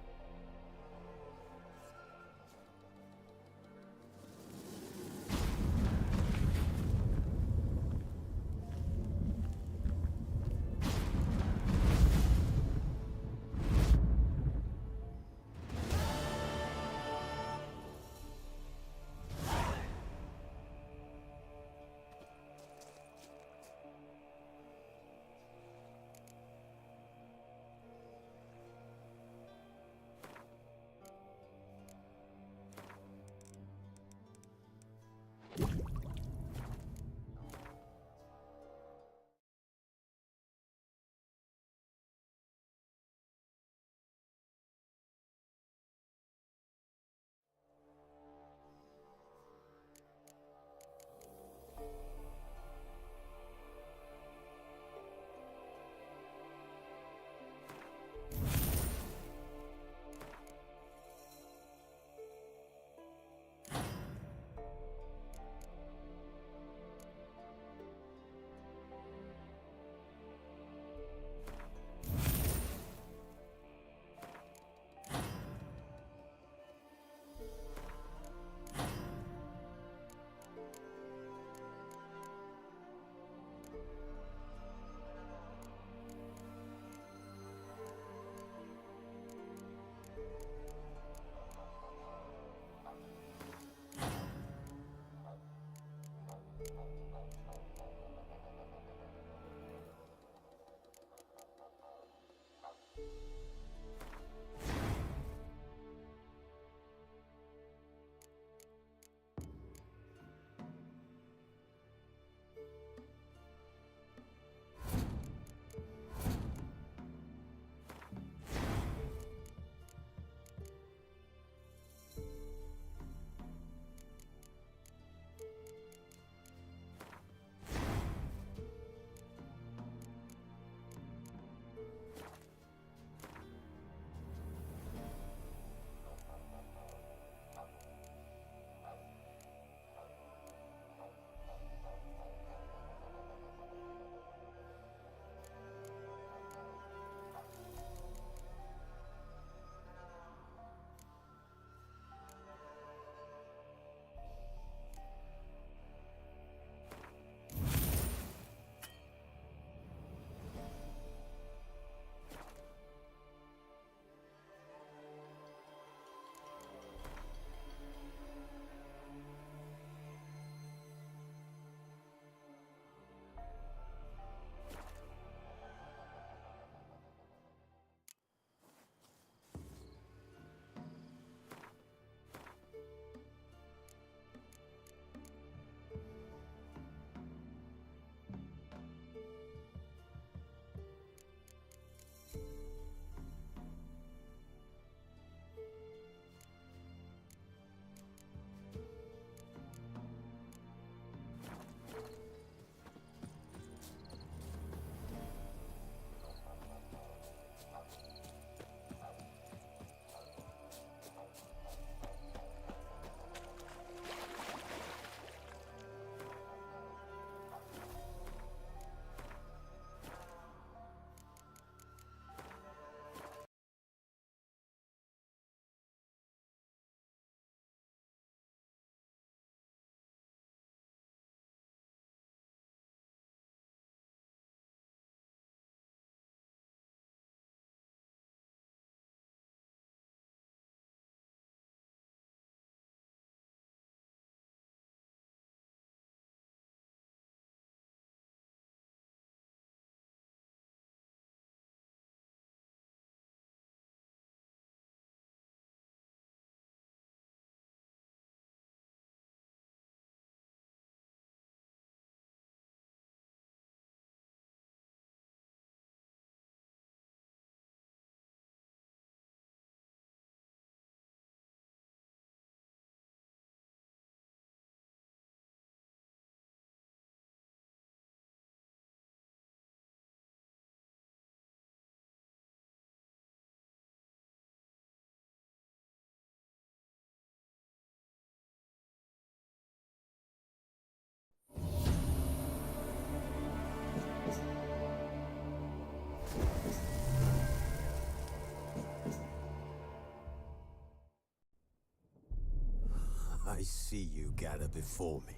I see you gather before me.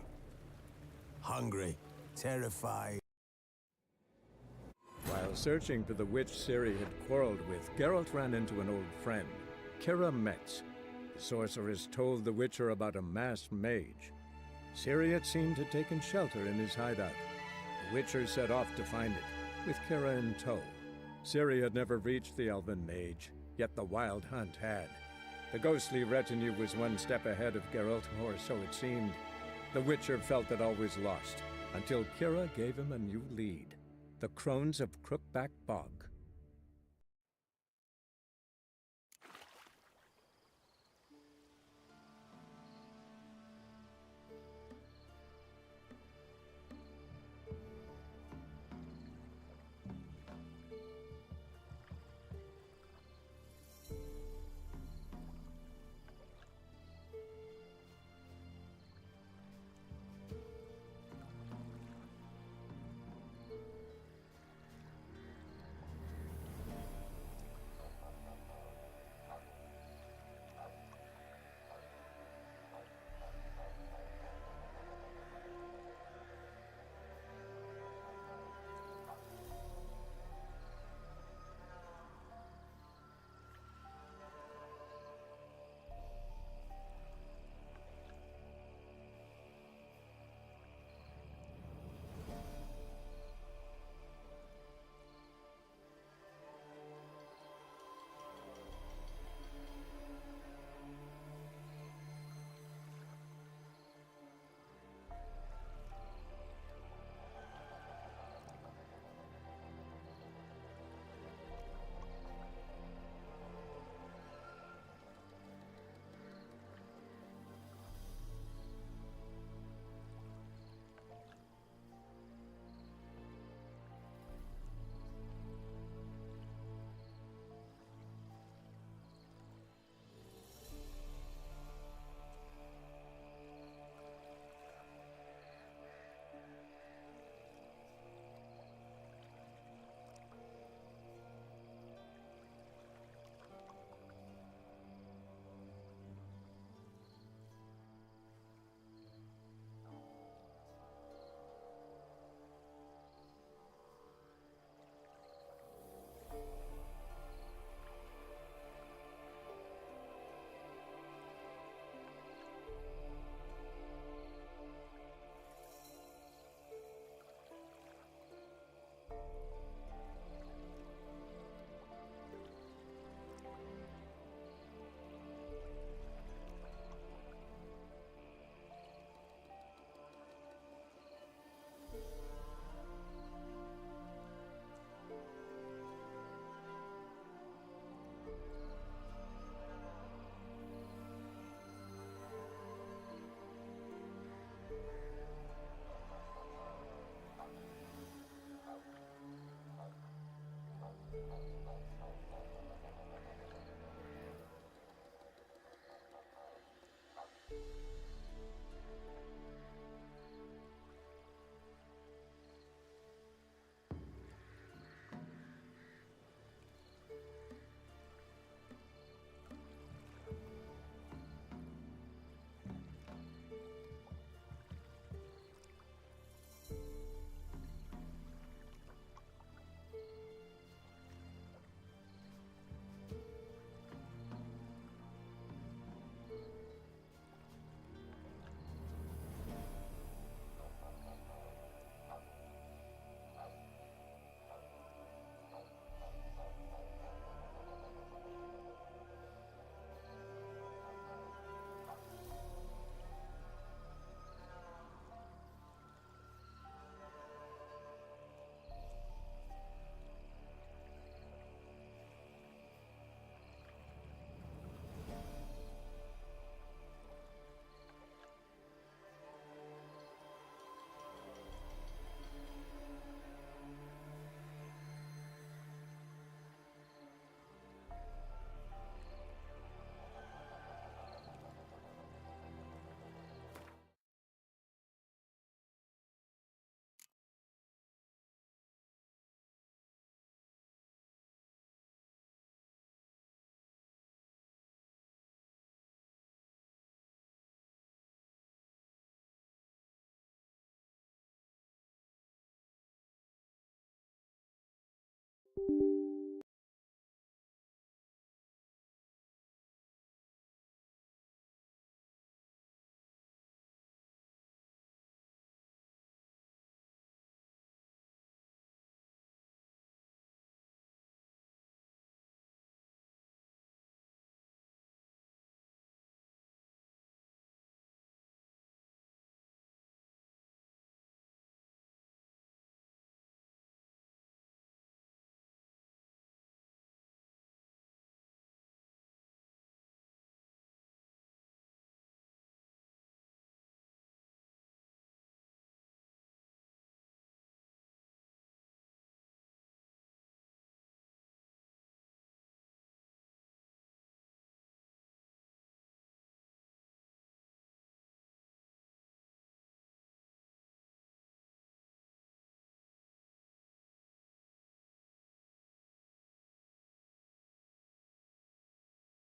Hungry, terrified. While searching for the witch Ciri had quarreled with, Geralt ran into an old friend, Kira Metz. The sorceress told the Witcher about a masked mage. Ciri, it seemed, had taken shelter in his hideout. The Witcher set off to find it, with Kira in tow. Ciri had never reached the elven mage, yet the wild hunt had. The ghostly retinue was one step ahead of Geralt, or so it seemed. The Witcher felt that all was lost, until Kira gave him a new lead. The Crones of Crookback Bog.